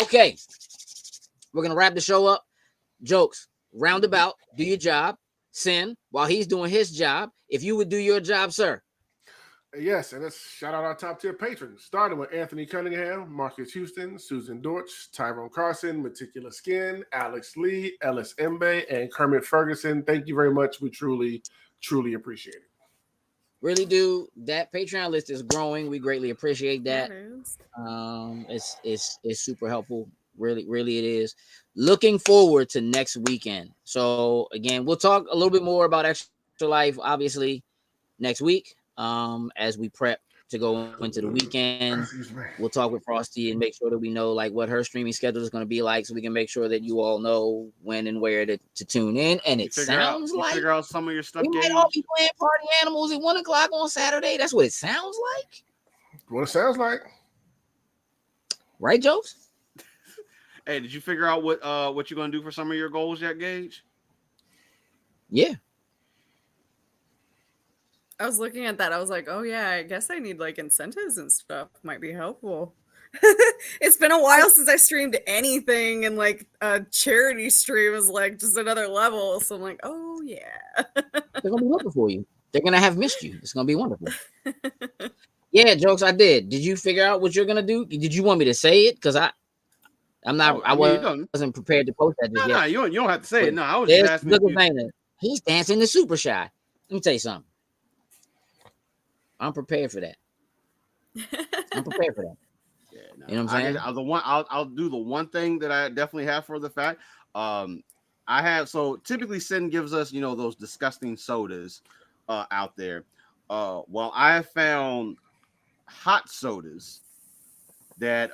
Okay. We're gonna wrap the show up. Jokes. Roundabout. Do your job. Sin while he's doing his job. If you would do your job, sir. Yes, and let's shout out our top tier patrons, starting with Anthony Cunningham, Marcus Houston, Susan Dortch, Tyrone Carson, Meticulous Skin, Alex Lee, Ellis Mbe, and Kermit Ferguson. Thank you very much. We truly, truly appreciate it. Really do. That Patreon list is growing. We greatly appreciate that. It's super helpful. Really, really it is. Looking forward to next weekend. So again, we'll talk a little bit more about Extra Life, obviously, next week. As we prep to go into the weekend, we'll talk with Frosty and make sure that we know like what her streaming schedule is going to be like, so we can make sure that you all know when and where to tune in. And it sounds like figure out some of your stuff. We might all be playing Party Animals at 1:00 on Saturday. That's what it sounds like. What it sounds like, right, Jokes? Hey, did you figure out what you're gonna do for some of your goals yet, Gage? Yeah. I was looking at that. I was like, oh, yeah, I guess I need like incentives and stuff. Might be helpful. It's been a while since I streamed anything, and like a charity stream is like just another level. So I'm like, oh, yeah. They're going to be looking for you. They're going to have missed you. It's going to be wonderful. Yeah, Jokes, I did. Did you figure out what you're going to do? Did you want me to say it? Because I wasn't prepared to post that just yet. No, you don't have to say it. No, I was just asking. He's dancing the super shy. Let me tell you something. I'm prepared for that. Yeah, no, you know what I'm saying? I'll do the one thing that I definitely have for the fact. I have, so typically Sin gives us, those disgusting sodas out there. Well, I have found hot sodas that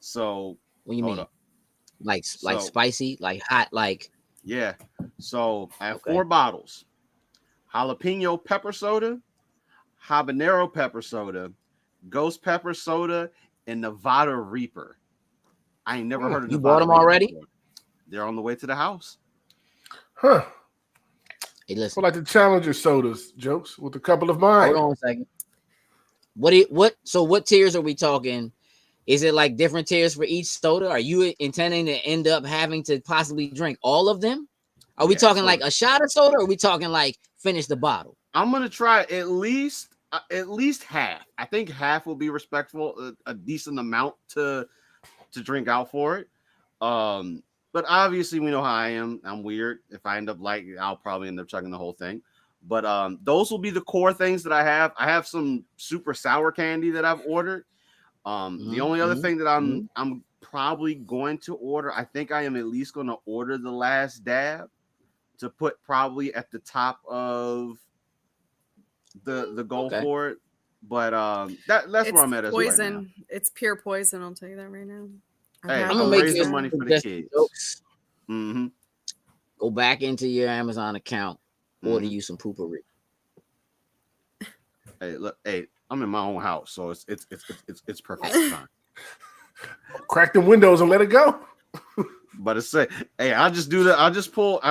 so what do you mean? Like spicy, like hot, like yeah. So I have 4 bottles. Jalapeno pepper soda, habanero pepper soda, ghost pepper soda, and Nevada Reaper. I ain't never heard of you Nevada bought them Reaper already? Before. They're on the way to the house. Huh. Hey, listen. I like the Challenger sodas, Jokes, with a couple of mine. Hold on a second. What tiers are we talking? Is it like different tiers for each soda? Are you intending to end up having to possibly drink all of them? Are we talking like a shot of soda, or are we talking like finish the bottle? I'm gonna try at least half. I think half will be respectful, a decent amount to drink out for it. But obviously we know how I am. I'm weird. If I end up I'll probably end up chugging the whole thing. But those will be the core things that I have. I have some super sour candy that I've ordered. The only other thing that I'm probably going to order, I think I am at least going to order the Last Dab to put probably at the top of the goal for it. But that's where I'm at as poison. right now. It's pure poison. I'll tell you that right now. Hey, I'm gonna raise some money for the kids. Mm-hmm. Go back into your Amazon account, order you some poopery. Hey, look, I'm in my own house, so it's perfect time. Crack the windows and let it go. But it's hey, I'll just do that. I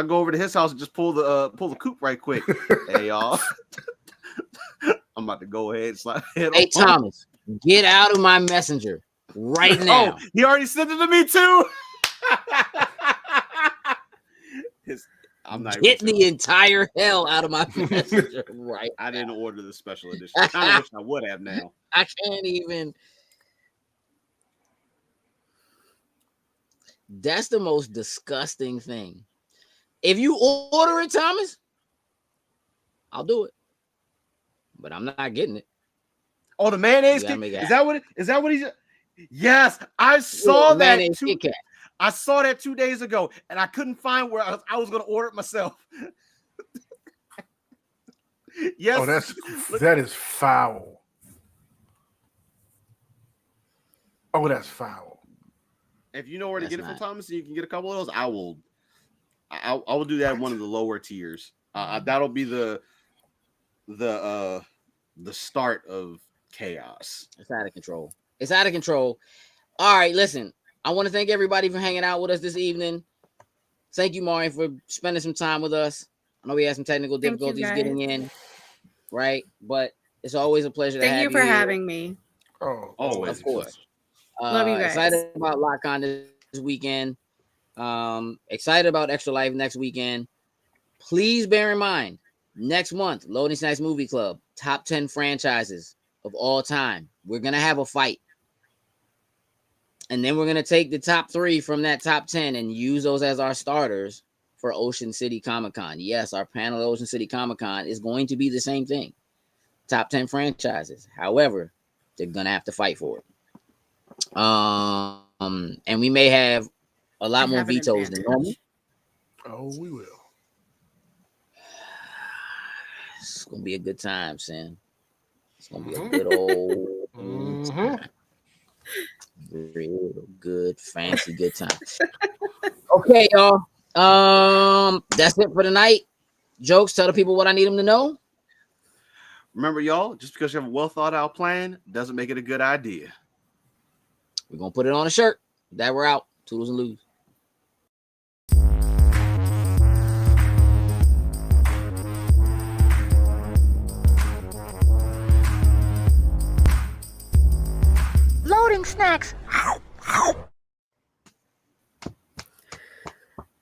go over to his house and just pull the coop right quick. Hey, y'all. I'm about to go ahead and slide. Hey, Thomas, get out of my messenger right now. Oh, he already sent it to me too. I'm not get the entire hell out of my messenger right. I didn't order the special edition. I kind of wish I would have now. I can't even. That's the most disgusting thing. If you order it, Thomas, I'll do it. But I'm not getting it. Oh, the mayonnaise kit? Is that what he's? Yes, I saw that. I saw that 2 days ago, and I couldn't find where I was going to order it myself. Yes. Oh, that is foul. Oh, that's foul. If you know where to get it from, Thomas, and you can get a couple of those, I will do that in one of the lower tiers. That'll be the start of chaos. It's out of control. It's out of control. All right, listen. I want to thank everybody for hanging out with us this evening. Thank you, Mari, for spending some time with us. I know we had some technical difficulties getting in, right? But it's always a pleasure to have you. Thank you for having me. Oh, always, of course. Love you guys. Excited about LockOn this weekend. Excited about Extra Life next weekend. Please bear in mind, next month, Loading Snacks Movie Club, top 10 franchises of all time. We're going to have a fight. And then we're going to take the top 3 from that top 10 and use those as our starters for Ocean City Comic Con. Yes, our panel at Ocean City Comic Con is going to be the same thing. Top 10 franchises. However, they're going to have to fight for it. And we may have a lot more vetoes than normal. Oh, we will. It's going to be a good time, Sam. It's going to be a good old time. Real good, fancy, good time. Okay, y'all. That's it for tonight. Jokes, tell the people what I need them to know. Remember, y'all, just because you have a well thought out plan doesn't make it a good idea. We're gonna put it on a shirt. With that, we're out. Toodles and Lose. Loading Snacks